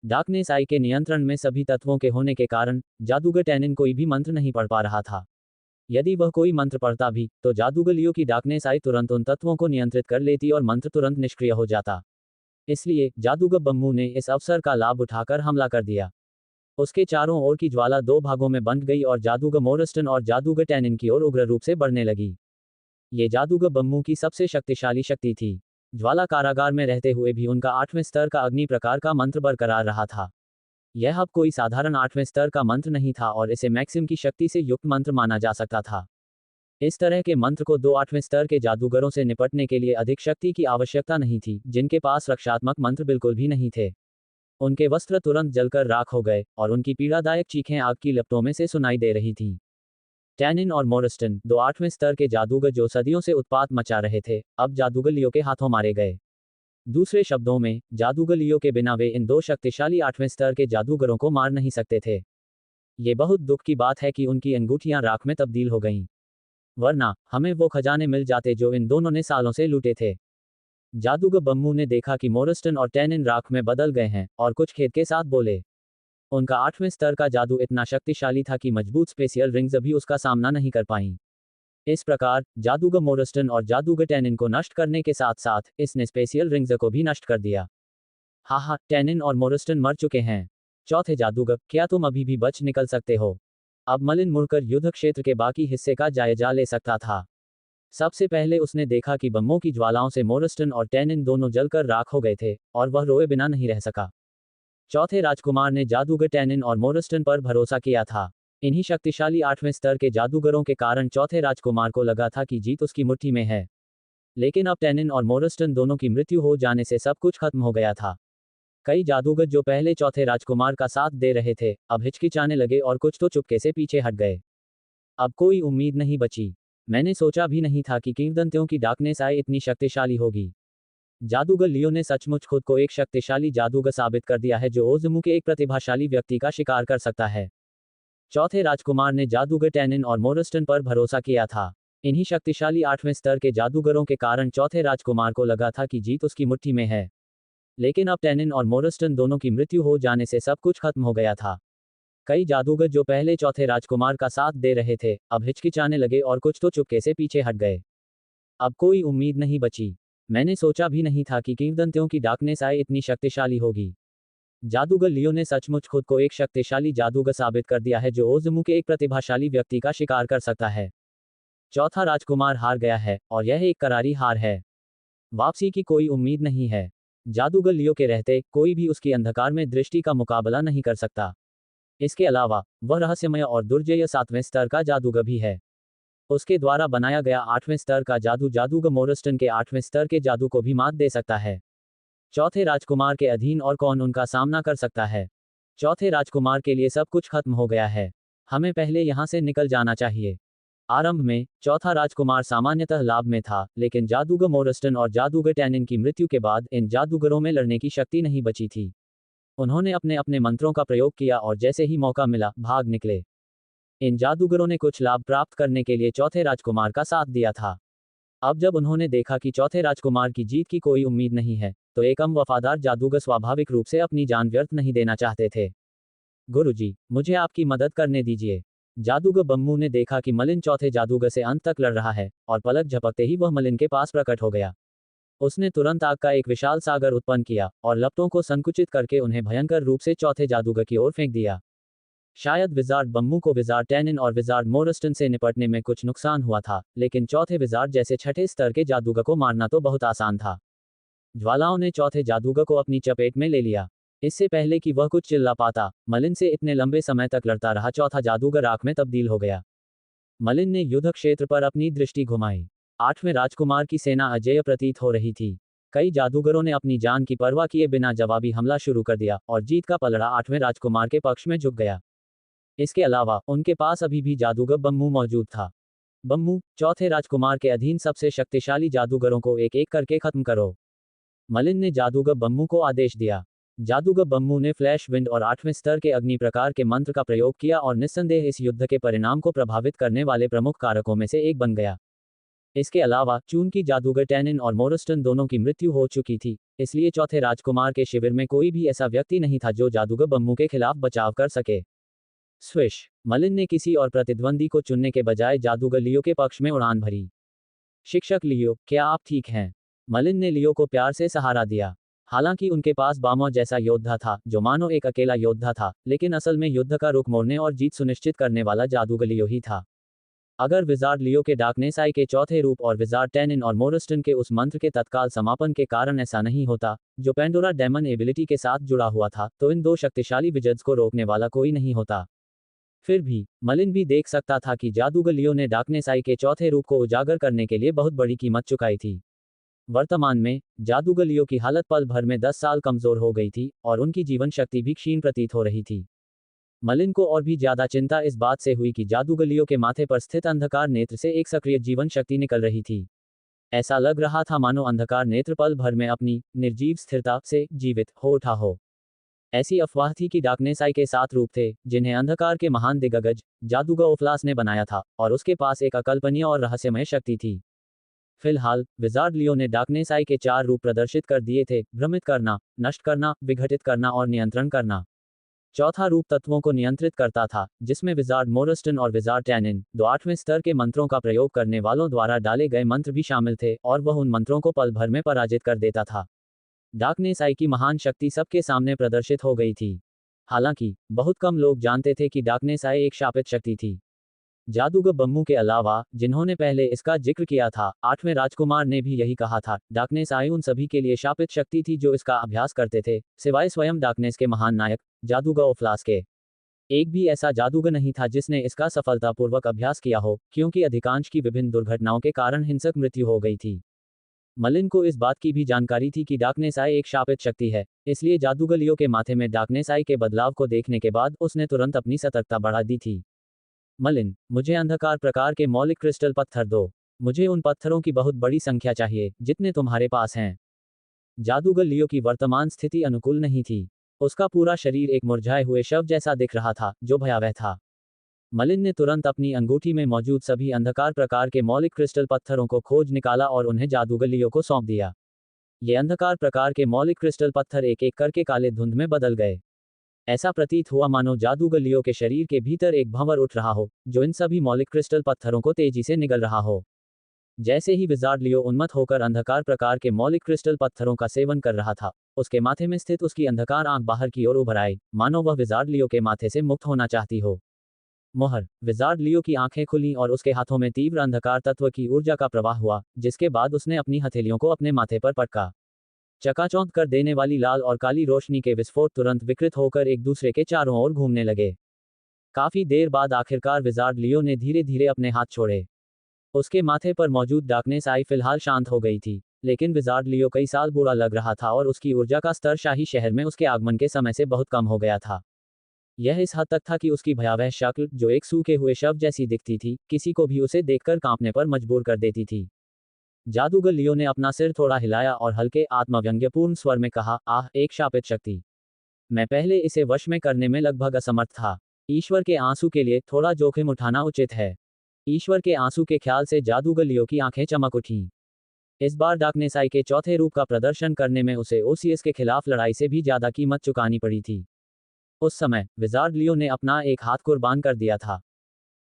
डार्कनेस आई के नियंत्रण में सभी तत्वों के होने के कारण जादूगर टैनिन कोई भी मंत्र नहीं पढ़ पा रहा था। यदि वह कोई मंत्र पढ़ता भी तो जादूगर लियो की डार्कनेस आई तुरंत उन तत्वों को नियंत्रित कर लेती और मंत्र तुरंत निष्क्रिय हो जाता। इसलिए जादूगर बम्मू ने इस अवसर का लाभ उठाकर हमला कर दिया। उसके चारों ओर की ज्वाला 2 भागों में बंट गई और जादूगर मोरस्टन और जादूगर टैनिन की ओर उग्र रूप से बढ़ने लगी। ये जादूगर बम्मू की सबसे शक्तिशाली शक्ति थी। ज्वाला कारागार में रहते हुए भी उनका 8वें स्तर का अग्नि प्रकार का मंत्र बरकरार रहा था। यह अब कोई साधारण 8वें स्तर का मंत्र नहीं था और इसे मैक्सिम की शक्ति से युक्त मंत्र माना जा सकता था। इस तरह के मंत्र को 2 8वें स्तर के जादूगरों से निपटने के लिए अधिक शक्ति की आवश्यकता नहीं थी, जिनके पास रक्षात्मक मंत्र बिल्कुल भी नहीं थे। उनके वस्त्र तुरंत जलकर राख हो गए और उनकी पीड़ादायक चीखें आग की लपटों में से सुनाई दे रही थीं। टैनिन और मोरस्टन 2 8वें स्तर के जादूगर जो सदियों से उत्पात मचा रहे थे, अब जादूगर लियो के हाथों मारे गए। दूसरे शब्दों में जादूगर लियो के बिना वे इन 2 शक्तिशाली 8वें स्तर के जादूगरों को मार नहीं सकते थे। ये बहुत दुख की बात है कि उनकी अंगूठियां राख में तब्दील हो गईं। वरना हमें वो खजाने मिल जाते जो इन दोनों ने सालों से लूटे थे। जादूगर बम्मू ने देखा कि मोरस्टन और टैनिन राख में बदल गए हैं और कुछ खेद के साथ बोले। उनका 8वें स्तर का जादू इतना शक्तिशाली था कि मजबूत स्पेशियल रिंग्स भी उसका सामना नहीं कर पाईं। इस प्रकार जादूगर मोरस्टन और जादूगर टैनिन को नष्ट करने के साथ साथ इसने स्पेशियल रिंग्स को भी नष्ट कर दिया। हाँ, टैनिन और मोरस्टन मर चुके हैं। चौथे जादूगर, क्या तुम अभी भी बच निकल सकते हो? अब मलिन मुड़कर युद्ध क्षेत्र के बाकी हिस्से का जायजा ले सकता था। सबसे पहले उसने देखा कि बम्मों की ज्वालाओं से मोरस्टन और टैनिन दोनों जलकर राख हो गए थे और वह रोए बिना नहीं रह सका। चौथे राजकुमार ने जादूगर टैनिन और मोरस्टन पर भरोसा किया था। इन्हीं शक्तिशाली 8वें स्तर के जादूगरों के कारण चौथे राजकुमार को लगा था कि जीत उसकी मुट्ठी में है। लेकिन अब टैनिन और मोरस्टन दोनों की मृत्यु हो जाने से सब कुछ खत्म हो गया था। कई जादूगर जो पहले चौथे राजकुमार का साथ दे रहे थे, अब हिचकिचाने लगे और कुछ तो चुपके से पीछे हट गए। अब कोई उम्मीद नहीं बची। मैंने सोचा भी नहीं था कि किंवदंतियों की डार्कनेस आई इतनी शक्तिशाली होगी। जादूगर लियो ने सचमुच खुद को एक शक्तिशाली जादूगर साबित कर दिया है जो ओज़मू के एक प्रतिभाशाली व्यक्ति का शिकार कर सकता है। चौथे राजकुमार ने जादूगर टैनिन और मोरस्टन पर भरोसा किया था। इन्हीं शक्तिशाली 8वें स्तर के जादूगरों के कारण चौथे राजकुमार को लगा था कि जीत उसकी मुट्ठी में है। लेकिन अब टैनिन और मोरस्टन दोनों की मृत्यु हो जाने से सब कुछ खत्म हो गया था। कई जादूगर जो पहले चौथे राजकुमार का साथ दे रहे थे, अब हिचकिचाने लगे और कुछ तो चुपके से पीछे हट गए। अब कोई उम्मीद नहीं बची। मैंने सोचा भी नहीं था कि किंवदंतियों की डार्कनेस आई इतनी शक्तिशाली होगी। जादूगर लियो ने सचमुच खुद को एक शक्तिशाली जादूगर साबित कर दिया है जो ओज़मू के एक प्रतिभाशाली व्यक्ति का शिकार कर सकता है। चौथा राजकुमार हार गया है और यह एक करारी हार है। वापसी की कोई उम्मीद नहीं है। जादूगर लियो के रहते कोई भी उसकी अंधकार में दृष्टि का मुकाबला नहीं कर सकता। इसके अलावा वह रहस्यमय और दुर्जय 7वें स्तर का जादूगर भी है। उसके द्वारा बनाया गया 8वें स्तर का जादू जादूगर मोरस्टन के 8वें स्तर के जादू को भी मात दे सकता है। चौथे राजकुमार के अधीन और कौन उनका सामना कर सकता है? चौथे राजकुमार के लिए सब कुछ खत्म हो गया है। हमें पहले यहाँ से निकल जाना चाहिए। आरंभ में चौथा राजकुमार सामान्यतः लाभ में था, लेकिन जादूगर मोरस्टन और जादूगर टैनिन की मृत्यु के बाद इन जादूगरों में लड़ने की शक्ति नहीं बची थी। उन्होंने अपने अपने मंत्रों का प्रयोग किया और जैसे ही मौका मिला भाग निकले। इन जादूगरों ने कुछ लाभ प्राप्त करने के लिए चौथे राजकुमार का साथ दिया था। अब जब उन्होंने देखा कि चौथे राजकुमार की जीत की कोई उम्मीद नहीं है, तो एक वफादार जादूगर स्वाभाविक रूप से अपनी जान व्यर्थ नहीं देना चाहते थे। गुरुजी, मुझे आपकी मदद करने दीजिए। जादूगर बम्मू ने देखा कि मलिन चौथे जादूगर से अंत तक लड़ रहा है, और पलक झपकते ही वह मलिन के पास प्रकट हो गया। उसने तुरंत आग का एक विशाल सागर उत्पन्न किया, और लपटों को संकुचित करके उन्हें भयंकर रूप से चौथे जादूगर की ओर फेंक दिया। शायद विजार्ड बम्मू को विजार्ड टैनिन और विजार्ड मोरस्टन से निपटने में कुछ नुकसान हुआ था, लेकिन चौथे विजार्ड जैसे छठे स्तर के जादूगर को मारना तो बहुत आसान था। ज्वालाओं ने चौथे जादूगर को अपनी चपेट में ले लिया। इससे पहले कि वह कुछ चिल्ला पाता, मलिन से इतने लंबे समय तक लड़ता रहा चौथा जादूगर आग में तब्दील हो गया। मलिन ने युद्ध क्षेत्र पर अपनी दृष्टि घुमाई। आठवें राजकुमार की सेना अजेय प्रतीत हो रही थी। कई जादूगरों ने अपनी जान की परवाह किए बिना जवाबी हमला शुरू कर दिया, और जीत का पलड़ा आठवें राजकुमार के पक्ष में झुक गया। इसके अलावा उनके पास अभी भी जादूगर बम्मू मौजूद था। बम्मू, चौथे राजकुमार के अधीन सबसे शक्तिशाली जादूगरों को एक एक करके खत्म करो। मलिन ने जादूगर बम्मू को आदेश दिया। जादूगर बम्मू ने फ्लैश विंड और आठवें स्तर के अग्नि प्रकार के मंत्र का प्रयोग किया और निस्संदेह इस युद्ध के परिणाम को प्रभावित करने वाले प्रमुख कारकों में से एक बन गया। इसके अलावा चून की जादूगर टैनिन और मोरस्टन दोनों की मृत्यु हो चुकी थी, इसलिए चौथे राजकुमार के शिविर में कोई भी ऐसा व्यक्ति नहीं था जो जादूगर बम्मू के खिलाफ बचाव कर सके। स्विश, मलिन ने किसी और प्रतिद्वंदी को चुनने के बजाय जादूगर लियो के पक्ष में उड़ान भरी। शिक्षक लियो, क्या आप ठीक हैं? मलिन ने लियो को प्यार से सहारा दिया। हालांकि उनके पास बामो जैसा योद्धा था, जो मानो एक अकेला योद्धा था, लेकिन असल में युद्ध का रुख मोड़ने और जीत सुनिश्चित करने वाला जादूगर लियो ही था। अगर विजार्ड लियो के डार्कनेस आई के चौथे रूप और विजार्ड टैनिन और मोरस्टन के उस मंत्र के तत्काल समापन के कारण ऐसा नहीं होता, जो पेंडोरा डेमन एबिलिटी के साथ जुड़ा हुआ था, तो इन दो शक्तिशाली विजर्ड्स को रोकने वाला कोई नहीं होता। फिर भी मलिन भी देख सकता था कि जादूगर लियो ने डार्कनेस आई के चौथे रूप को उजागर करने के लिए बहुत बड़ी कीमत चुकाई थी। वर्तमान में जादूगर लियो की हालत पल भर में 10 साल कमजोर हो गई थी, और उनकी जीवन शक्ति भी क्षीण प्रतीत हो रही थी। मलिन को और भी ज्यादा चिंता इस बात से हुई कि जादूगर लियो के माथे पर स्थित अंधकार नेत्र से एक सक्रिय जीवन शक्ति निकल रही थी। ऐसा लग रहा था मानो अंधकार नेत्र पल भर में अपनी निर्जीव स्थिरता से जीवित हो उठा हो। ऐसी अफवाह थी कि डार्कनेस आई के 7 रूप थे, जिन्हें अंधकार के महान दिग्गज जादूगर ओफ्लास ने बनाया था, और उसके पास एक अकल्पनीय और रहस्यमय शक्ति थी। फिलहाल विजार्ड लियो ने डार्कनेस आई के 4 रूप प्रदर्शित कर दिए थे: भ्रमित करना, नष्ट करना, विघटित करना और नियंत्रण करना। चौथा रूप तत्वों को नियंत्रित करता था, जिसमें विजार्ड मोरस्टन और विजार्ड टैनिन, दो 8वें स्तर के मंत्रों का प्रयोग करने वालों द्वारा डाले गए मंत्र भी शामिल थे, और वह उन मंत्रों को पल भर में पराजित कर देता था। डार्कनेस आई की महान शक्ति सबके सामने प्रदर्शित हो गई थी। हालांकि बहुत कम लोग जानते थे कि डार्कनेस आई एक शापित शक्ति थी। जादूगर बम्मू के अलावा, जिन्होंने पहले इसका जिक्र किया था, 8वें राजकुमार ने भी यही कहा था। डार्कनेस आई उन सभी के लिए शापित शक्ति थी जो इसका अभ्यास करते थे, सिवाय स्वयं डार्कनेस के महान नायक जादूगर ओफ्लास के। एक भी ऐसा जादूगर नहीं था जिसने इसका सफलतापूर्वक अभ्यास किया हो, क्योंकि अधिकांश की विभिन्न दुर्घटनाओं के कारण हिंसक मृत्यु हो गई थी। मलिन को इस बात की भी जानकारी थी कि डार्कनेस आई एक शापित शक्ति है, इसलिए जादूगर लियो के माथे में डार्कनेस आई के बदलाव को देखने के बाद उसने तुरंत अपनी सतर्कता बढ़ा दी थी। मलिन, मुझे अंधकार प्रकार के मौलिक क्रिस्टल पत्थर दो। मुझे उन पत्थरों की बहुत बड़ी संख्या चाहिए, जितने तुम्हारे पास हैं। जादूगर लियो की वर्तमान स्थिति अनुकूल नहीं थी। उसका पूरा शरीर एक मुरझाए हुए शव जैसा दिख रहा था, जो भयावह था। मलिन ने तुरंत अपनी अंगूठी में मौजूद सभी अंधकार प्रकार के मौलिक क्रिस्टल पत्थरों को खोज निकाला और उन्हें जादूगर लियो को सौंप दिया। ये अंधकार प्रकार के मौलिक क्रिस्टल पत्थर एक एक करके काले धुंध में बदल गए। ऐसा प्रतीत हुआ मानो जादूगर लियो के शरीर के भीतर एक भंवर उठ रहा हो, जो इन सभी मौलिक क्रिस्टल पत्थरों को तेजी से निगल रहा हो। जैसे ही विजार्ड लियो उन्मत्त होकर अंधकार प्रकार के मौलिक क्रिस्टल पत्थरों का सेवन कर रहा था, उसके माथे में स्थित उसकी अंधकार आंख बाहर की ओर उभर आई, मानो वह विजार्ड लियो के माथे से मुक्त होना चाहती हो। मोहर, विजार्ड लियो की आंखें खुलीं और उसके हाथों में तीव्र अंधकार तत्व की ऊर्जा का प्रवाह हुआ, जिसके बाद उसने अपनी हथेलियों को अपने माथे पर पटका। चकाचौंध कर देने वाली लाल और काली रोशनी के विस्फोट तुरंत विकृत होकर एक दूसरे के चारों ओर घूमने लगे। काफी देर बाद आखिरकार विजार्ड लियो ने धीरे धीरे अपने हाथ छोड़े। उसके माथे पर मौजूद डार्कनेस आई फिलहाल शांत हो गई थी, लेकिन विजार्ड लियो कई साल बूढ़ा लग रहा था और उसकी ऊर्जा का स्तर शाही शहर में उसके आगमन के समय से बहुत कम हो गया था। यह इस हद तक था कि उसकी भयावह शक्ल, जो एक सूखे हुए शव जैसी दिखती थी, किसी को भी उसे देखकर कांपने पर मजबूर कर देती थी। जादूगर लियो ने अपना सिर थोड़ा हिलाया और हल्के आत्मव्यंग्यपूर्ण स्वर में कहा, आह, एक शापित शक्ति। मैं पहले इसे वश में करने में लगभग असमर्थ था। ईश्वर के आंसू के लिए थोड़ा जोखिम उठाना उचित है। ईश्वर के आंसू के ख्याल से जादूगर लियो की आंखें चमक उठीं। इस बार डार्कनेस आई के चौथे रूप का प्रदर्शन करने में उसे ओसियस के खिलाफ लड़ाई से भी ज्यादा कीमत चुकानी पड़ी थी। उस समय विजार्ड लियो ने अपना एक हाथ कुर्बान कर दिया था।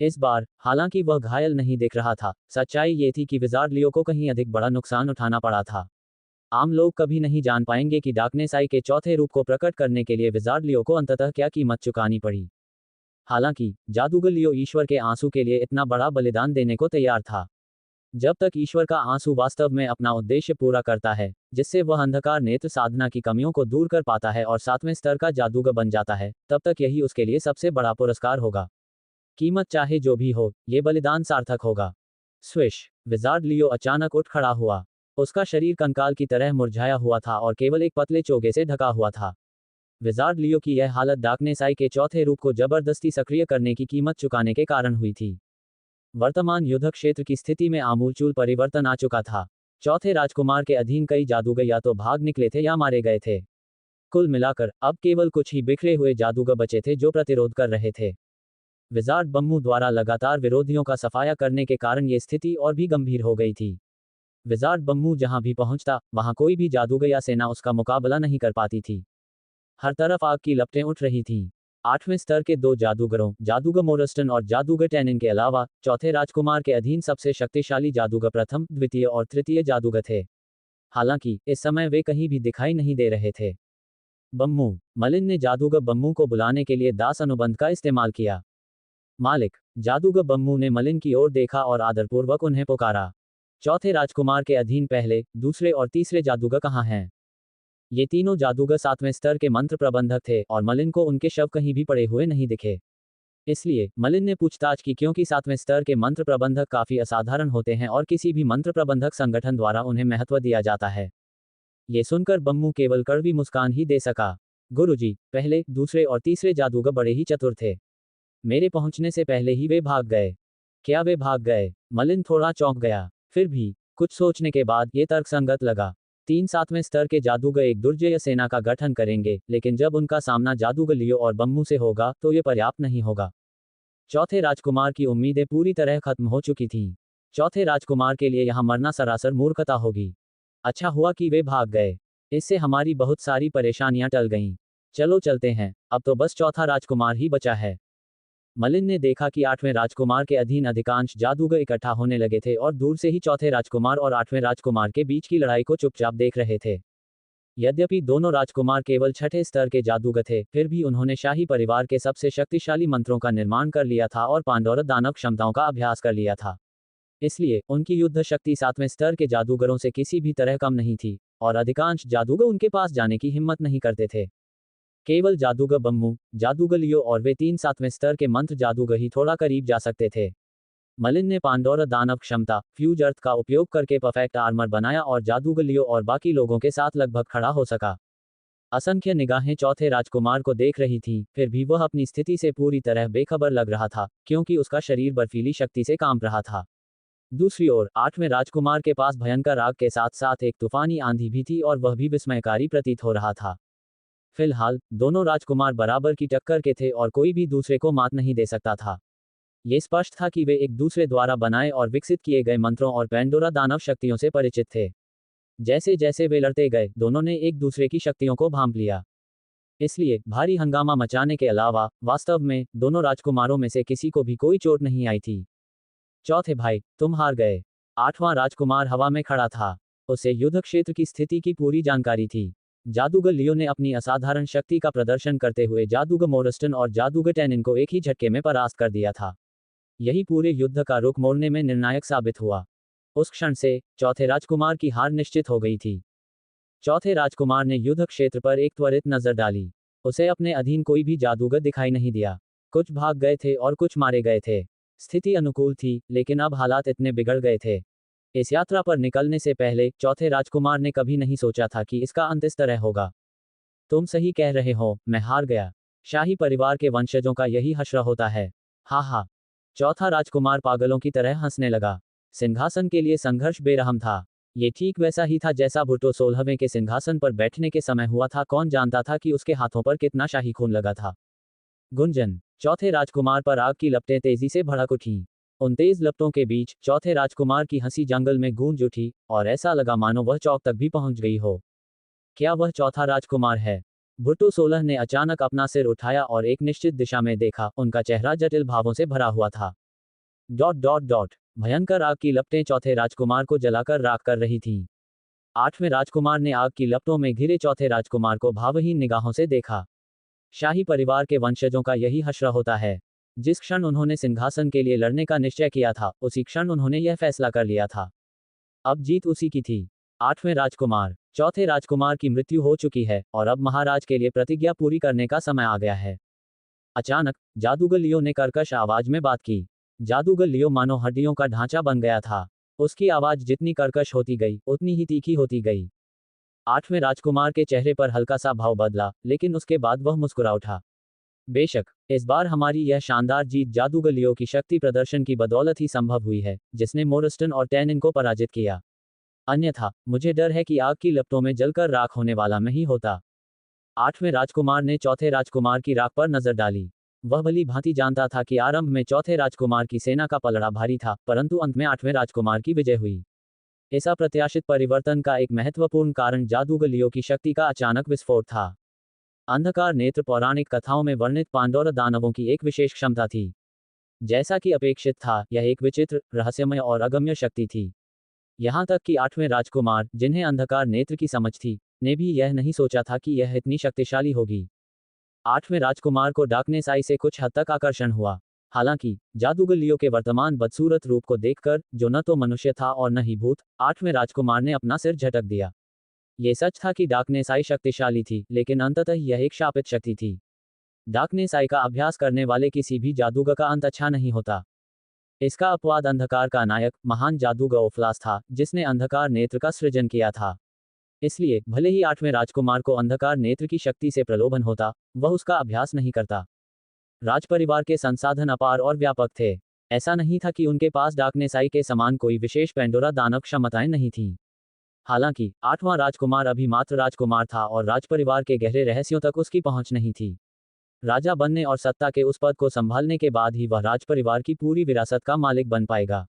इस बार हालांकि वह घायल नहीं दिख रहा था, सच्चाई ये थी कि विजार्ड लियो को कहीं अधिक बड़ा नुकसान उठाना पड़ा था। आम लोग कभी नहीं जान पाएंगे कि डार्कनेस आई के चौथे रूप को प्रकट करने के लिए विजार्ड लियो को अंततः क्या कीमत चुकानी पड़ी। हालांकि जादूगर लियो ईश्वर के आंसू के लिए इतना बड़ा बलिदान देने को तैयार था। जब तक ईश्वर का आंसू वास्तव में अपना उद्देश्य पूरा करता है, जिससे वह अंधकार नेत्र साधना की कमियों को दूर कर पाता है और 7वें स्तर का जादूगर बन जाता है, तब तक यही उसके लिए सबसे बड़ा पुरस्कार होगा। कीमत चाहे जो भी हो, ये बलिदान सार्थक होगा। स्विश! विजार्ड लियो अचानक उठ खड़ा हुआ। उसका शरीर कंकाल की तरह मुरझाया हुआ था और केवल एक पतले चोगे से ढका हुआ था। विजार्ड लियो की यह हालत डार्कनेस आई के चौथे रूप को जबरदस्ती सक्रिय करने की कीमत चुकाने के कारण हुई थी। वर्तमान युद्ध क्षेत्र की स्थिति में आमूलचूल परिवर्तन आ चुका था। चौथे राजकुमार के अधीन कई जादूगर या तो भाग निकले थे या मारे गए थे। कुल मिलाकर अब केवल कुछ ही बिखरे हुए जादूगर बचे थे जो प्रतिरोध कर रहे थे। विजार्ड बम्मू द्वारा लगातार विरोधियों का सफाया करने के कारण ये स्थिति और भी गंभीर हो गई थी। विजार्ड बम्मू जहां भी पहुंचता, वहां कोई भी जादूगर या सेना उसका मुकाबला नहीं कर पाती थी। हर तरफ आग की लपटें उठ रही थीं। 8वें स्तर के 2 जादूगरों, जादूगर मोरस्टन और जादूगर टैनिन के अलावा, चौथे राजकुमार के अधीन सबसे शक्तिशाली जादूगर प्रथम, द्वितीय और तृतीय जादूगर थे। हालांकि इस समय वे कहीं भी दिखाई नहीं दे रहे थे। बम्मू! मलिन ने जादूगर बम्मू को बुलाने के लिए दास अनुबंध का इस्तेमाल किया। मालिक! जादूगर बम्मू ने मलिन की ओर देखा और आदरपूर्वक उन्हें पुकारा। चौथे राजकुमार के अधीन पहले, दूसरे और तीसरे जादूगर कहाँ हैं? ये तीनों जादूगर 7वें स्तर के मंत्र प्रबंधक थे और मलिन को उनके शव कहीं भी पड़े हुए नहीं दिखे। इसलिए मलिन ने पूछताछ की क्योंकि 7वें स्तर के मंत्र प्रबंधक काफी असाधारण होते हैं और किसी भी मंत्र प्रबंधक संगठन द्वारा उन्हें महत्व दिया जाता है। ये सुनकर बम्मू केवल कड़वी मुस्कान ही दे सका। गुरुजी, पहले, दूसरे और तीसरे जादूगर बड़े ही चतुर थे। मेरे पहुंचने से पहले ही वे भाग गए। क्या वे भाग गए? मलिन थोड़ा चौंक गया। फिर भी कुछ सोचने के बाद ये तर्कसंगत लगा। 3 7वें स्तर के जादूगर एक दुर्जय सेना का गठन करेंगे, लेकिन जब उनका सामना जादूगर लियो और बम्मू से होगा तो ये पर्याप्त नहीं होगा। चौथे राजकुमार की उम्मीदें पूरी तरह खत्म हो चुकी थीं। चौथे राजकुमार के लिए यहां मरना सरासर मूर्खता होगी। अच्छा हुआ कि वे भाग गए। इससे हमारी बहुत सारी परेशानियां टल गईं। चलो चलते हैं, अब तो बस चौथा राजकुमार ही बचा है। मलिन ने देखा कि 8वें राजकुमार के अधीन अधिकांश जादूगर इकट्ठा होने लगे थे और दूर से ही चौथे राजकुमार और 8वें राजकुमार के बीच की लड़ाई को चुपचाप देख रहे थे। यद्यपि दोनों राजकुमार केवल 6ठे स्तर के जादूगर थे, फिर भी उन्होंने शाही परिवार के सबसे शक्तिशाली मंत्रों का निर्माण कर लिया था और पांडोरा दानव क्षमताओं का अभ्यास कर लिया था। इसलिए उनकी युद्ध शक्ति 7वें स्तर के जादूगरों से किसी भी तरह कम नहीं थी, और अधिकांश जादूगर उनके पास जाने की हिम्मत नहीं करते थे। केवल जादूगर बम्मू, जादूगर लियो और वे 3 7वें स्तर के मंत्र जादूगर ही थोड़ा करीब जा सकते थे। मलिन ने पांडोरा दानव क्षमता, फ्यूज अर्थ का उपयोग करके परफेक्ट आर्मर बनाया और जादूगर लियो और बाकी लोगों के साथ लगभग खड़ा हो सका। असंख्य निगाहें चौथे राजकुमार को देख रही थीं, फिर भी वह अपनी स्थिति से पूरी तरह बेखबर लग रहा था, क्योंकि उसका शरीर बर्फीली शक्ति से कांप रहा था। दूसरी ओर 8वें राजकुमार के पास भयंकर आग के साथ साथ एक तूफानी आंधी भी थी और वह भी विस्मयकारी प्रतीत हो रहा था। फिलहाल दोनों राजकुमार बराबर की टक्कर के थे और कोई भी दूसरे को मात नहीं दे सकता था। ये स्पष्ट था कि वे एक दूसरे द्वारा बनाए और विकसित किए गए मंत्रों और पैंडोरा दानव शक्तियों से परिचित थे। जैसे जैसे वे लड़ते गए, दोनों ने एक दूसरे की शक्तियों को भांप लिया। इसलिए भारी हंगामा मचाने के अलावा वास्तव में दोनों राजकुमारों में से किसी को भी कोई चोट नहीं आई थी। चौथे भाई, तुम हार गए। 8वां राजकुमार हवा में खड़ा था। उसे युद्ध क्षेत्र की स्थिति की पूरी जानकारी थी। जादूगर लियो ने अपनी असाधारण शक्ति का प्रदर्शन करते हुए जादूगर मोरस्टन और जादूगर टैनिन को एक ही झटके में परास्त कर दिया था। यही पूरे युद्ध का रुख मोड़ने में निर्णायक साबित हुआ। उस क्षण से चौथे राजकुमार की हार निश्चित हो गई थी। चौथे राजकुमार ने युद्ध क्षेत्र पर एक त्वरित नजर डाली। उसे अपने अधीन कोई भी जादूगर दिखाई नहीं दिया। कुछ भाग गए थे और कुछ मारे गए थे। स्थिति अनुकूल थी, लेकिन अब हालात इतने बिगड़ गए थे। इस यात्रा पर निकलने से पहले चौथे राजकुमार ने कभी नहीं सोचा था कि इसका अंत इस तरह होगा। तुम सही कह रहे हो, मैं हार गया। शाही परिवार के वंशजों का यही हश्र होता है। हा हा। चौथा राजकुमार पागलों की तरह हंसने लगा। सिंहासन के लिए संघर्ष बेरहम था। ये ठीक वैसा ही था जैसा भुट्टो 16वें के सिंहासन पर बैठने के समय हुआ था। कौन जानता था कि उसके हाथों पर कितना शाही खून लगा था। गुंजन! चौथे राजकुमार पर आग की लपटें तेजी से भड़क उठीं। उन तेज लपटों के बीच चौथे राजकुमार की हंसी जंगल में गूंज उठी, और ऐसा लगा मानो वह चौक तक भी पहुंच गई हो। क्या वह चौथा राजकुमार है? भुट्टो 16 ने अचानक अपना सिर उठाया और एक निश्चित दिशा में देखा। उनका चेहरा जटिल भावों से भरा हुआ था। भयंकर आग की लपटें चौथे राजकुमार को जलाकर राख कर रही थीं। आठवें राजकुमार ने आग की लपटों में घिरे चौथे राजकुमार को भावहीन निगाहों से देखा। शाही परिवार के वंशजों का यही हश्र होता है। जिस क्षण उन्होंने सिंहासन के लिए लड़ने का निश्चय किया था, उसी क्षण उन्होंने यह फैसला कर लिया था। अब जीत उसी की थी। आठवें राजकुमार, चौथे राजकुमार की मृत्यु हो चुकी है और अब महाराज के लिए प्रतिज्ञा पूरी करने का समय आ गया है। अचानक जादूगर लियो ने कर्कश आवाज में बात की। जादूगर लियो मानो हड्डियों का ढांचा बन गया था। उसकी आवाज जितनी कर्कश होती गई, उतनी ही तीखी होती गई। आठवें राजकुमार के चेहरे पर हल्का सा भाव बदला, लेकिन उसके बाद वह मुस्कुरा उठा। बेशक, इस बार हमारी यह शानदार जीत जादूगर लियो की शक्ति प्रदर्शन की बदौलत ही संभव हुई है, जिसने मोरस्टन और टैनिन को पराजित किया। अन्यथा, मुझे डर है कि आग की लपटों में जलकर राख होने वाला मैं ही होता। आठवें राजकुमार ने चौथे राजकुमार की राख पर नजर डाली। वह भली भांति जानता था कि आरंभ में चौथे राजकुमार की सेना का पलड़ा भारी था, परंतु अंत में आठवें राजकुमार की विजय हुई। इस अप्रत्याशित परिवर्तन का एक महत्वपूर्ण कारण जादूगर लियो की शक्ति का अचानक विस्फोट था। अंधकार नेत्र पौराणिक कथाओं में वर्णित पांडोर दानवों की एक विशेष क्षमता थी। जैसा कि अपेक्षित था, यह एक विचित्र, रहस्यमय और अगम्य शक्ति थी। यहाँ तक कि आठवें राजकुमार, जिन्हें अंधकार नेत्र की समझ थी, ने भी यह नहीं सोचा था कि यह इतनी शक्तिशाली होगी। आठवें राजकुमार को डार्कनेस आई से कुछ हद तक आकर्षण हुआ। हालांकि जादूगर लियो के वर्तमान बदसूरत रूप को देखकर, जो न तो मनुष्य था और न ही भूत, आठवें राजकुमार ने अपना सिर झटक दिया। ये सच था कि डार्कनेस आई शक्तिशाली थी, लेकिन अंततः यह एक शापित शक्ति थी। डार्कनेस आई का अभ्यास करने वाले किसी भी जादूगर का अंत अच्छा नहीं होता। इसका अपवाद अंधकार का नायक, महान जादूगर ओफ्लास था, जिसने अंधकार नेत्र का सृजन किया था। इसलिए, भले ही आठवें राजकुमार को अंधकार नेत्र की शक्ति से प्रलोभन होता, वह उसका अभ्यास नहीं करता। राजपरिवार के संसाधन अपार और व्यापक थे। ऐसा नहीं था कि उनके पास डार्कनेस आई के समान कोई विशेष पेंडोरा दानव क्षमताएं नहीं थीं। हालांकि, आठवां राजकुमार अभी मात्र राजकुमार था और राजपरिवार के गहरे रहस्यों तक उसकी पहुंच नहीं थी। राजा बनने और सत्ता के उस पद को संभालने के बाद ही वह राजपरिवार की पूरी विरासत का मालिक बन पाएगा।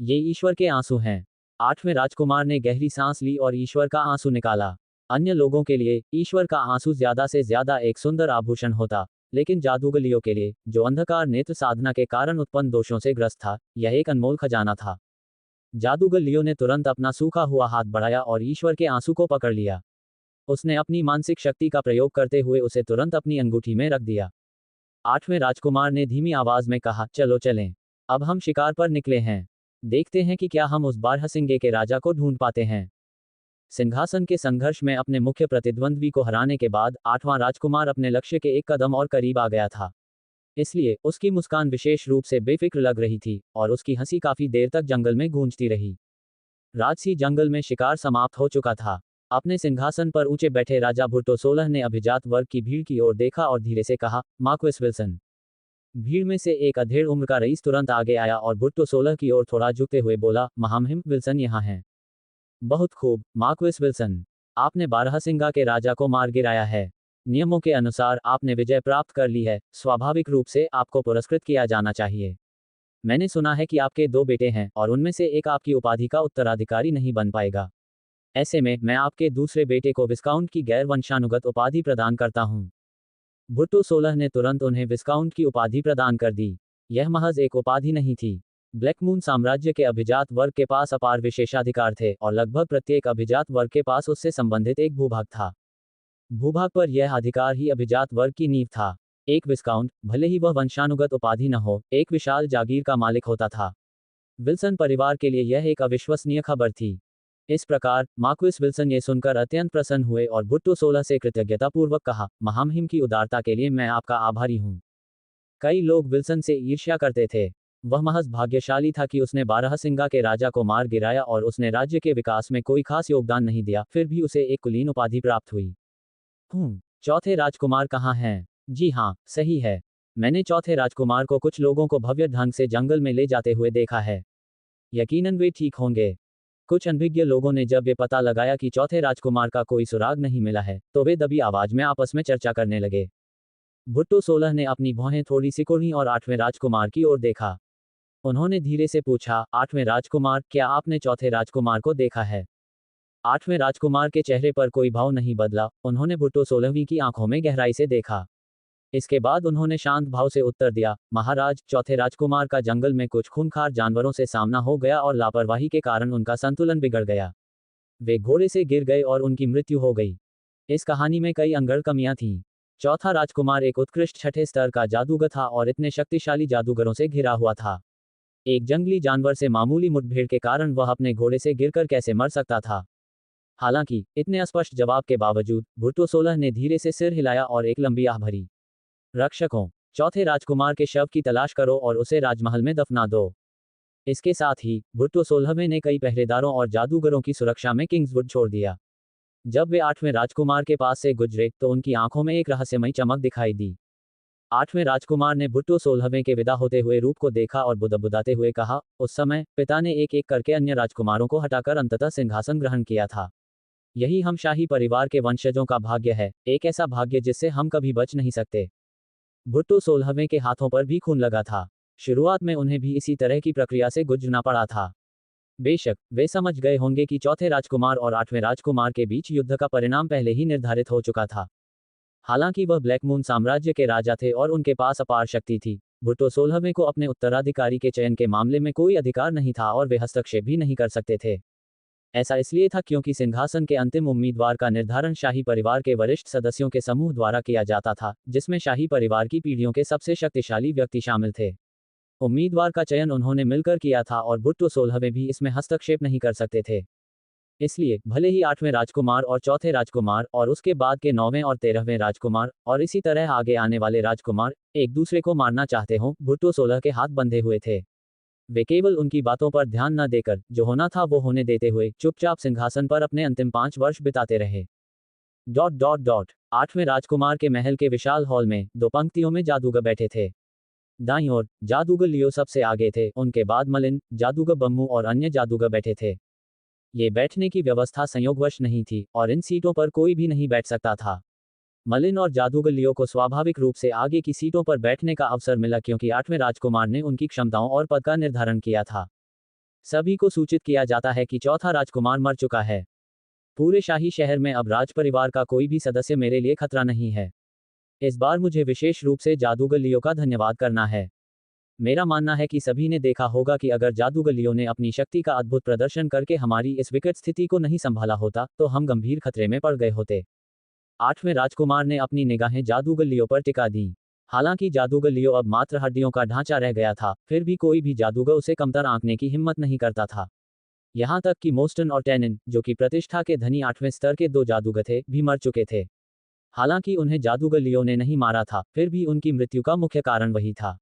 ये ईश्वर के आंसू हैं। आठवें राजकुमार ने गहरी सांस ली और ईश्वर का आंसू निकाला। अन्य लोगों के लिए ईश्वर का आंसू ज्यादा से ज्यादा एक सुंदर आभूषण होता, लेकिन जादूगर लियो के लिए, जो अंधकार नेत्र साधना के कारण उत्पन्न दोषों से ग्रस्त था, यह एक अनमोल खजाना था। जादूगर लियो ने तुरंत अपना सूखा हुआ हाथ बढ़ाया और ईश्वर के आंसू को पकड़ लिया। उसने अपनी मानसिक शक्ति का प्रयोग करते हुए उसे तुरंत अपनी अंगूठी में रख दिया। आठवें राजकुमार ने धीमी आवाज में कहा, चलो चलें। अब हम शिकार पर निकले हैं। देखते हैं कि क्या हम उस बारहसिंगे के राजा को ढूंढ पाते हैं। सिंहासन के संघर्ष में अपने मुख्य प्रतिद्वंद्वी को हराने के बाद आठवां राजकुमार अपने लक्ष्य के एक कदम और करीब आ गया था। इसलिए, उसकी मुस्कान विशेष रूप से बेफिक्र लग रही थी और उसकी हंसी काफी देर तक जंगल में गूंजती रही। राजसी जंगल में शिकार समाप्त हो चुका था। अपने सिंहासन पर ऊंचे बैठे राजा भुट्टो 16 ने अभिजात वर्ग की भीड़ की ओर देखा और धीरे से कहा, मार्क्विस विल्सन। भीड़ में से एक अधेड़ उम्र का रईस तुरंत आगे आया और भुट्टो 16 की ओर थोड़ा झुकते हुए बोला, महामहिम विल्सन यहाँ हैं। बहुत खूब, मार्क्विस विल्सन। आपने बारहसिंगा के राजा को मार गिराया है। नियमों के अनुसार आपने विजय प्राप्त कर ली है। स्वाभाविक रूप से आपको पुरस्कृत किया जाना चाहिए। मैंने सुना है कि आपके 2 बेटे हैं और उनमें से एक आपकी उपाधि का उत्तराधिकारी नहीं बन पाएगा। ऐसे में मैं आपके दूसरे बेटे को विस्काउंट की गैर वंशानुगत उपाधि प्रदान करता हूं। भुट्टो 16 ने तुरंत उन्हें विस्काउंट की उपाधि प्रदान कर दी। यह महज एक उपाधि नहीं थी। ब्लैकमून साम्राज्य के अभिजात वर्ग के पास अपार विशेषाधिकार थे और लगभग प्रत्येक अभिजात वर्ग के पास उससे संबंधित एक भूभाग था। भूभाग पर यह अधिकार ही अभिजात वर्ग की नींव था। एक विस्काउंट, भले ही वह वंशानुगत उपाधि न हो, एक विशाल जागीर का मालिक होता था। विल्सन परिवार के लिए यह एक अविश्वसनीय खबर थी। इस प्रकार, मार्क्विस विल्सन ये सुनकर अत्यंत प्रसन्न हुए और भुट्टो 16 से कृतज्ञतापूर्वक कहा, महामहिम की उदारता के लिए मैं आपका आभारी हूँ। कई लोग विल्सन से ईर्ष्या करते थे। वह महज भाग्यशाली था कि उसने बारहसिंगा के राजा को मार गिराया और उसने राज्य के विकास में कोई खास योगदान नहीं दिया, फिर भी उसे एक कुलीन उपाधि प्राप्त हुई। चौथे राजकुमार कहाँ हैं? जी हाँ, सही है। मैंने चौथे राजकुमार को कुछ लोगों को भव्य ढंग से जंगल में ले जाते हुए देखा है। यकीनन वे ठीक होंगे। कुछ अनभिज्ञ लोगों ने जब ये पता लगाया कि चौथे राजकुमार का कोई सुराग नहीं मिला है, तो वे दबी आवाज में आपस में चर्चा करने लगे। भुट्टो 16 ने अपनी भौहें थोड़ी सिकुड़ी और आठवें राजकुमार की ओर देखा। उन्होंने धीरे से पूछा, आठवें राजकुमार, क्या आपने चौथे राजकुमार को देखा है? आठवें राजकुमार के चेहरे पर कोई भाव नहीं बदला। उन्होंने भुट्टो 16वीं की आंखों में गहराई से देखा। इसके बाद उन्होंने शांत भाव से उत्तर दिया, महाराज, चौथे राजकुमार का जंगल में कुछ खूंखार जानवरों से सामना हो गया और लापरवाही के कारण उनका संतुलन बिगड़ गया। वे घोड़े से गिर गए और उनकी मृत्यु हो गई। इस कहानी में कई अंगड़ कमियां थीं। चौथा राजकुमार एक उत्कृष्ट छठे स्तर का जादूगर था और इतने शक्तिशाली जादूगरों से घिरा हुआ था। एक जंगली जानवर से मामूली मुठभेड़ के कारण वह अपने घोड़े से गिरकर कैसे मर सकता था। हालांकि इतने अस्पष्ट जवाब के बावजूद भुट्टो 16 ने धीरे से सिर हिलाया और एक लंबी आह भरी। रक्षकों, चौथे राजकुमार के शव की तलाश करो और उसे राजमहल में दफना दो। इसके साथ ही भुट्टो 16वें ने कई पहरेदारों और जादूगरों की सुरक्षा में किंग्सवुड छोड़ दिया। जब वे 8वें राजकुमार के पास से गुजरे तो उनकी आंखों में एक रहस्यमयी चमक दिखाई दी। 8वें राजकुमार ने भुट्टो 16वें के विदा होते हुए रूप को देखा और बुदबुदाते हुए कहा, उस समय पिता ने एक एक करके अन्य राजकुमारों को हटाकर अंततः सिंहासन ग्रहण किया था। यही हम शाही परिवार के वंशजों का भाग्य है, एक ऐसा भाग्य जिससे हम कभी बच नहीं सकते। भुट्टो 16वें के हाथों पर भी खून लगा था। शुरुआत में उन्हें भी इसी तरह की प्रक्रिया से गुजरना पड़ा था। बेशक वे समझ गए होंगे कि चौथे राजकुमार और 8वें राजकुमार के बीच युद्ध का परिणाम पहले ही निर्धारित हो चुका था। हालांकि वह ब्लैकमून साम्राज्य के राजा थे और उनके पास अपार शक्ति थी, भुट्टो 16वें को अपने उत्तराधिकारी के चयन के मामले में कोई अधिकार नहीं था और वे हस्तक्षेप भी नहीं कर सकते थे। ऐसा इसलिए था क्योंकि सिंहासन के अंतिम उम्मीदवार का निर्धारण शाही परिवार के वरिष्ठ सदस्यों के समूह द्वारा किया जाता था, जिसमें शाही परिवार की पीढ़ियों के सबसे शक्तिशाली व्यक्ति शामिल थे। उम्मीदवार का चयन उन्होंने मिलकर किया था और भुट्टो 16वें भी इसमें हस्तक्षेप नहीं कर सकते थे। इसलिए भले ही 8वें राजकुमार और चौथे राजकुमार और उसके बाद के 9वें और 13वें राजकुमार और इसी तरह आगे आने वाले राजकुमार एक दूसरे को मारना चाहते हों, भुट्टो 16 के हाथ बंधे हुए थे। वे केवल उनकी बातों पर ध्यान न देकर जो होना था वो होने देते हुए चुपचाप सिंहासन पर अपने अंतिम 5 वर्ष बिताते रहे। 8वें राजकुमार के महल के विशाल हॉल में 2 पंक्तियों में जादूगर बैठे थे। दाईं ओर जादूगर लियो सबसे आगे थे, उनके बाद मलिन, जादूगर बम्मू और अन्य जादूगर बैठे थे। ये बैठने की व्यवस्था संयोगवश नहीं थी और इन सीटों पर कोई भी नहीं बैठ सकता था। मलिन और जादूगर लियो को स्वाभाविक रूप से आगे की सीटों पर बैठने का अवसर मिला क्योंकि 8वें राजकुमार ने उनकी क्षमताओं और पद का निर्धारण किया था। सभी को सूचित किया जाता है कि चौथा राजकुमार मर चुका है। पूरे शाही शहर में अब राज परिवार का कोई भी सदस्य मेरे लिए खतरा नहीं है। इस बार मुझे विशेष रूप से जादूगर लियो का धन्यवाद करना है। मेरा मानना है कि सभी ने देखा होगा कि अगर जादूगर लियो ने अपनी शक्ति का अद्भुत प्रदर्शन करके हमारी इस विकट स्थिति को नहीं संभाला होता तो हम गंभीर खतरे में पड़ गए होते। 8वें राजकुमार ने अपनी निगाहें जादूगर लियो पर टिका दी। हालांकि जादूगर लियो अब मात्र हड्डियों का ढांचा रह गया था, फिर भी कोई भी जादूगर उसे कमतर आंकने की हिम्मत नहीं करता था। यहां तक कि मोस्टन और टेनिन, जो कि प्रतिष्ठा के धनी 8वें स्तर के 2 जादूगर थे, भी मर चुके थे। हालांकि उन्हें जादूगर लियो ने नहीं मारा था, फिर भी उनकी मृत्यु का मुख्य कारण वही था।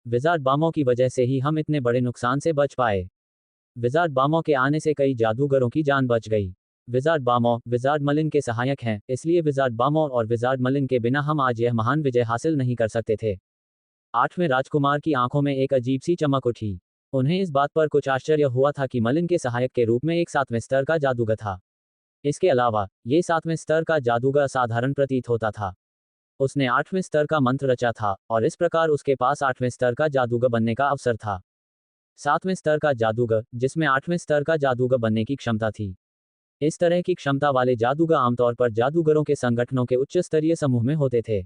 विजार्ड बामों की वजह से ही हम इतने बड़े नुकसान से बच पाए। विजार्ड बामों के आने से कई जादूगरों की जान बच गई। विजार्ड बामों विजार्ड मलिन के सहायक हैं, इसलिए विजार्ड बामों और विजार्ड मलिन के बिना हम आज यह महान विजय हासिल नहीं कर सकते थे। 8वें राजकुमार की आंखों में एक अजीब सी चमक उठी। उन्हें इस बात पर कुछ आश्चर्य हुआ था कि मलिन के सहायक के रूप में एक 7वें स्तर का जादूगर था। इसके अलावा ये 7वें स्तर का जादूगर असाधारण प्रतीत होता था। उसने 8वें स्तर का मंत्र रचा था और इस प्रकार उसके पास 8वें स्तर का जादूगर बनने का अवसर था। 7वें स्तर का जादूगर, जिसमें 8वें स्तर का जादूगर बनने की क्षमता थी। इस तरह की क्षमता वाले जादूगर आमतौर पर जादूगरों के संगठनों के उच्च स्तरीय समूह में होते थे।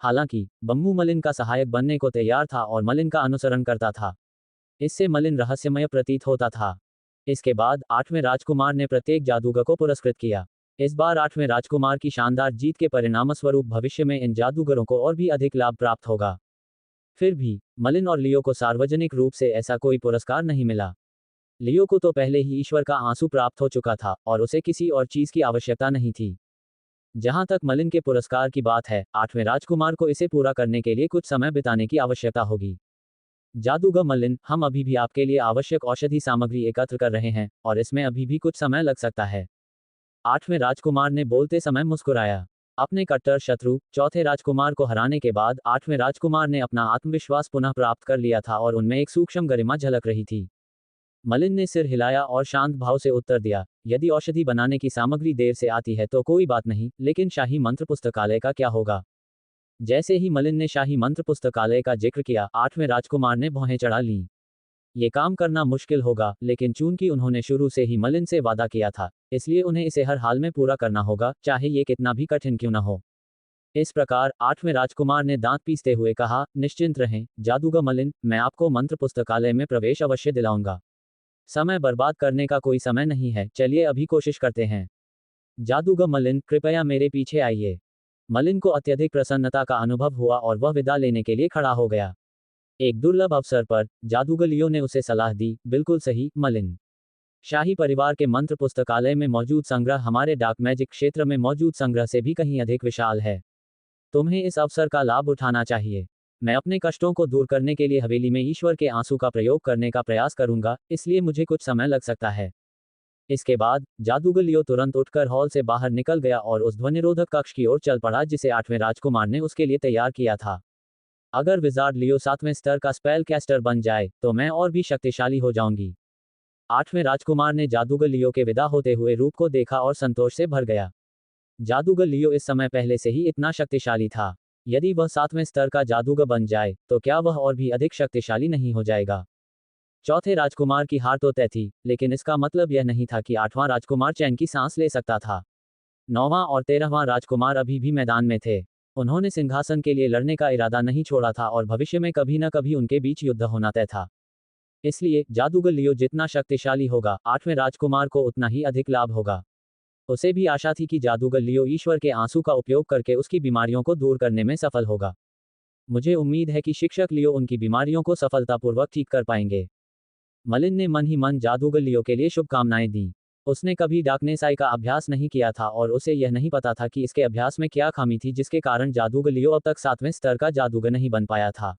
हालांकि बम्मू मलिन का सहायक बनने को तैयार था और मलिन का अनुसरण करता था। इससे मलिन रहस्यमय प्रतीत होता था। इसके बाद 8वें राजकुमार ने प्रत्येक जादूगर को पुरस्कृत किया। इस बार 8वें राजकुमार की शानदार जीत के परिणामस्वरूप भविष्य में इन जादूगरों को और भी अधिक लाभ प्राप्त होगा। फिर भी मलिन और लियो को सार्वजनिक रूप से ऐसा कोई पुरस्कार नहीं मिला। लियो को तो पहले ही ईश्वर का आंसू प्राप्त हो चुका था और उसे किसी और चीज की आवश्यकता नहीं थी। जहां तक मलिन के पुरस्कार की बात है, 8वें राजकुमार को इसे पूरा करने के लिए कुछ समय बिताने की आवश्यकता होगी। जादूगर मलिन, हम अभी भी आपके लिए आवश्यक औषधि सामग्री एकत्र कर रहे हैं और इसमें अभी भी कुछ समय लग सकता है। 8वें राजकुमार ने बोलते समय मुस्कुराया। अपने कट्टर शत्रु चौथे राजकुमार को हराने के बाद 8वें राजकुमार ने अपना आत्मविश्वास पुनः प्राप्त कर लिया था और उनमें एक सूक्ष्म गरिमा झलक रही थी। मलिन ने सिर हिलाया और शांत भाव से उत्तर दिया, यदि औषधि बनाने की सामग्री देर से आती है तो कोई बात नहीं, लेकिन शाही मंत्र पुस्तकालय का क्या होगा? जैसे ही मलिन ने शाही मंत्र पुस्तकालय का जिक्र किया, 8वें राजकुमार ने भौहें चढ़ा लीं। ये काम करना मुश्किल होगा, लेकिन चूंकि उन्होंने शुरू से ही मलिन से वादा किया था, इसलिए उन्हें इसे हर हाल में पूरा करना होगा, चाहे ये कितना भी कठिन क्यों न हो। इस प्रकार आठवें राजकुमार ने दांत पीसते हुए कहा, निश्चिंत रहें जादूगर मलिन, मैं आपको मंत्र पुस्तकालय में प्रवेश अवश्य दिलाऊंगा। समय बर्बाद करने का कोई समय नहीं है, चलिए अभी कोशिश करते हैं। जादूगर मलिन, कृपया मेरे पीछे आइए। मलिन को अत्यधिक प्रसन्नता का अनुभव हुआ और वह विदा लेने के लिए खड़ा हो गया। एक दुर्लभ अवसर पर जादूगर लियो ने उसे सलाह दी, बिल्कुल सही मलिन। शाही परिवार के मंत्र पुस्तकालय में मौजूद संग्रह हमारे डार्क मैजिक क्षेत्र में मौजूद संग्रह से भी कहीं अधिक विशाल है। तुम्हें इस अवसर का लाभ उठाना चाहिए। मैं अपने कष्टों को दूर करने के लिए हवेली में ईश्वर के आंसू का प्रयोग करने का प्रयास करूंगा, इसलिए मुझे कुछ समय लग सकता है। इसके बाद जादूगर लियो तुरंत उठकर हॉल से बाहर निकल गया और उस ध्वनिरोधक कक्ष की ओर चल पड़ा जिसे आठवें राजकुमार ने उसके लिए तैयार किया था। अगर विजार्ड लियो 7वें स्तर का स्पेल कैस्टर बन जाए तो मैं और भी शक्तिशाली हो जाऊंगी। आठवें राजकुमार ने जादूगर लियो के विदा होते हुए रूप को देखा और संतोष से भर गया। जादूगर लियो इस समय पहले से ही इतना शक्तिशाली था। यदि वह 7वें स्तर का जादूगर बन जाए तो क्या वह और भी अधिक शक्तिशाली नहीं हो जाएगा। चौथे राजकुमार की हार तो तय थी, लेकिन इसका मतलब यह नहीं था कि आठवां राजकुमार चैन की सांस ले सकता था। 9वां और 13वां राजकुमार अभी भी मैदान में थे। उन्होंने सिंहासन के लिए लड़ने का इरादा नहीं छोड़ा था और भविष्य में कभी न कभी उनके बीच युद्ध होना तय था। इसलिए जादूगर लियो जितना शक्तिशाली होगा, आठवें राजकुमार को उतना ही अधिक लाभ होगा। उसे भी आशा थी कि जादूगर लियो ईश्वर के आंसू का उपयोग करके उसकी बीमारियों को दूर करने में सफल होगा। मुझे उम्मीद है कि शिक्षक लियो उनकी बीमारियों को सफलतापूर्वक ठीक कर पाएंगे। मलिन ने मन ही मन जादूगर लियो के लिए शुभकामनाएं दी। उसने कभी डार्कनेस आई का अभ्यास नहीं किया था और उसे यह नहीं पता था कि इसके अभ्यास में क्या खामी थी जिसके कारण जादूगर लियो अब तक 7वें स्तर का जादूगर नहीं बन पाया था।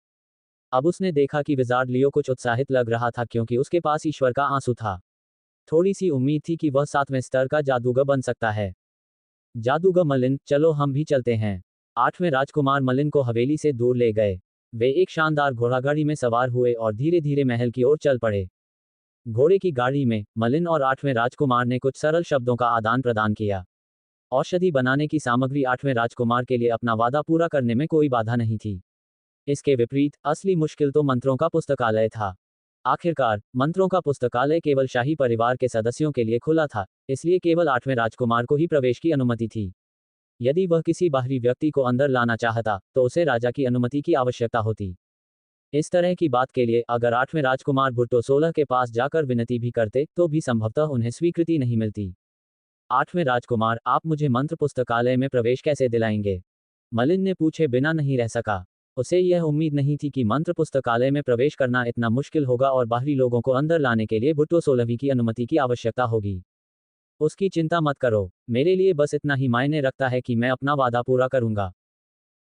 अब उसने देखा कि विजार्ड लियो कुछ उत्साहित लग रहा था क्योंकि उसके पास ईश्वर का आंसू था। थोड़ी सी उम्मीद थी कि वह 7वें स्तर का जादूगर बन सकता है। जादूगर मलिन, चलो हम भी चलते हैं। आठवें राजकुमार मलिन को हवेली से दूर ले गए। वे एक शानदार घोड़ागाड़ी में सवार हुए और धीरे धीरे महल की ओर चल पड़े। घोड़े की गाड़ी में मलिन और आठवें राजकुमार ने कुछ सरल शब्दों का आदान प्रदान किया। औषधि बनाने की सामग्री आठवें राजकुमार के लिए अपना वादा पूरा करने में कोई बाधा नहीं थी। इसके विपरीत असली मुश्किल तो मंत्रों का पुस्तकालय था। आखिरकार मंत्रों का पुस्तकालय केवल शाही परिवार के सदस्यों के लिए खुला था, इसलिए केवल आठवें राजकुमार को ही प्रवेश की अनुमति थी। यदि वह किसी बाहरी व्यक्ति को अंदर लाना चाहता तो उसे राजा की अनुमति की आवश्यकता होती। इस तरह की बात के लिए अगर आठवें राजकुमार भुट्टो 16 के पास जाकर विनती भी करते तो भी संभवतः उन्हें स्वीकृति नहीं मिलती। आठवें राजकुमार, आप मुझे मंत्र पुस्तकालय में प्रवेश कैसे दिलाएंगे? मलिन ने पूछे बिना नहीं रह सका। उसे यह उम्मीद नहीं थी कि मंत्र पुस्तकालय में प्रवेश करना इतना मुश्किल होगा और बाहरी लोगों को अंदर लाने के लिए भुट्टो 16वीं की अनुमति की आवश्यकता होगी। उसकी चिंता मत करो, मेरे लिए बस इतना ही मायने रखता है कि मैं अपना वादा पूरा करूंगा।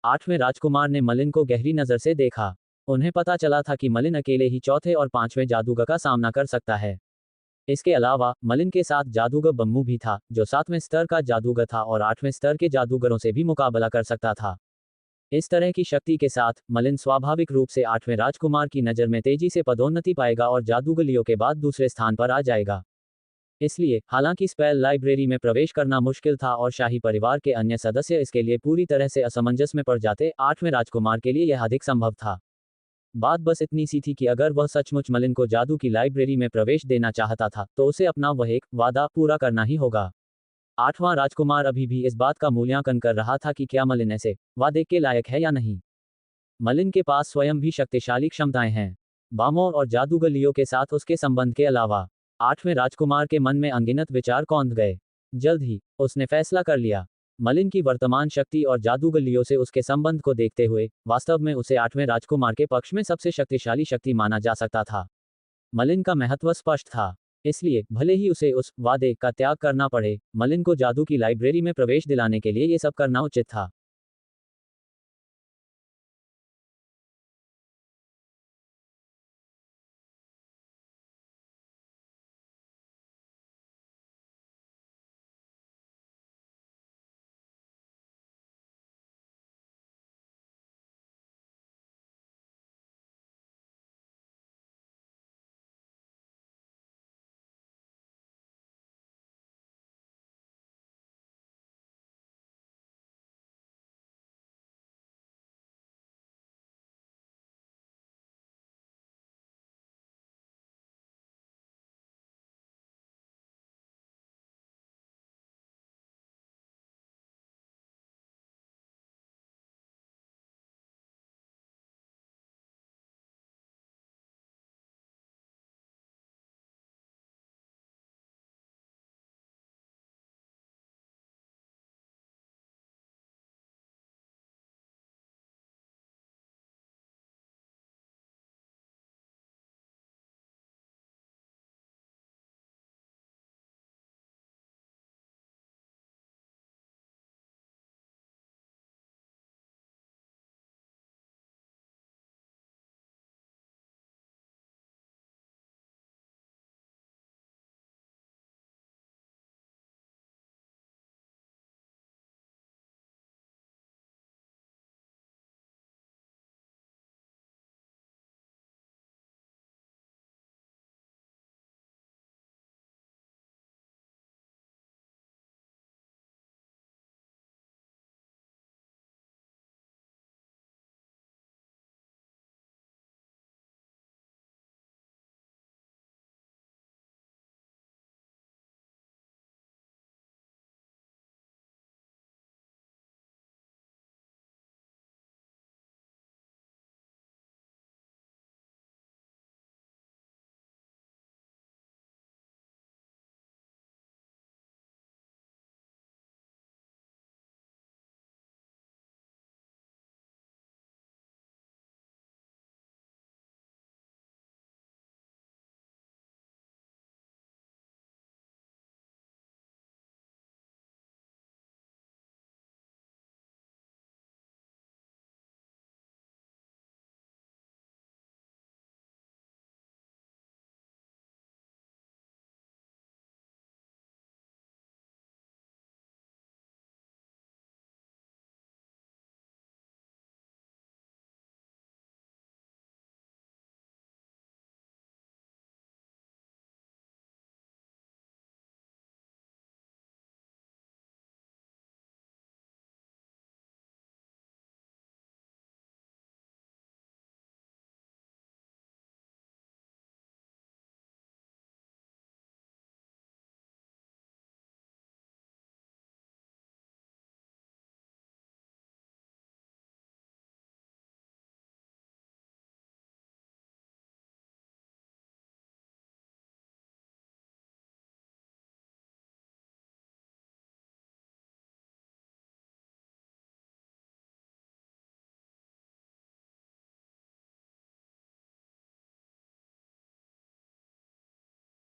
आठवें राजकुमार ने मलिन को गहरी नजर से देखा। उन्हें पता चला था कि मलिन अकेले ही चौथे और पांचवें जादूगर का सामना कर सकता है। इसके अलावा मलिन के साथ जादूगर बम्मू भी था, जो 7वें स्तर का जादूगर था और 8वें स्तर के जादूगरों से भी मुकाबला कर सकता था। इस तरह की शक्ति के साथ मलिन स्वाभाविक रूप से 8वें राजकुमार की नज़र में तेजी से पदोन्नति पाएगा और जादूगर लियो के बाद दूसरे स्थान पर आ जाएगा। इसलिए हालांकि स्पेल लाइब्रेरी में प्रवेश करना मुश्किल था और शाही परिवार के अन्य सदस्य इसके लिए पूरी तरह से असमंजस में पड़ जाते, 8वें राजकुमार के लिए यह अधिक संभव था। बात बस इतनी सी थी कि अगर वह सचमुच मलिन को जादू की लाइब्रेरी में प्रवेश देना चाहता था तो उसे अपना वह एक वादा पूरा करना ही होगा। आठवां राजकुमार अभी भी इस बात का मूल्यांकन कर रहा था कि क्या मलिन ऐसे वादे के लायक है या नहीं। मलिन के पास स्वयं भी शक्तिशाली क्षमताएं हैं। बामोर और जादूगर लियो के साथ उसके संबंध के अलावा आठवें राजकुमार के मन में अनगिनत विचार कौंध गए। जल्द ही उसने फैसला कर लिया। मलिन की वर्तमान शक्ति और जादूगर लियो से उसके संबंध को देखते हुए वास्तव में उसे आठवें राजकुमार के पक्ष में सबसे शक्तिशाली शक्ति माना जा सकता था। मलिन का महत्व स्पष्ट था, इसलिए भले ही उसे उस वादे का त्याग करना पड़े, मलिन को जादू की लाइब्रेरी में प्रवेश दिलाने के लिए ये सब करना उचित था।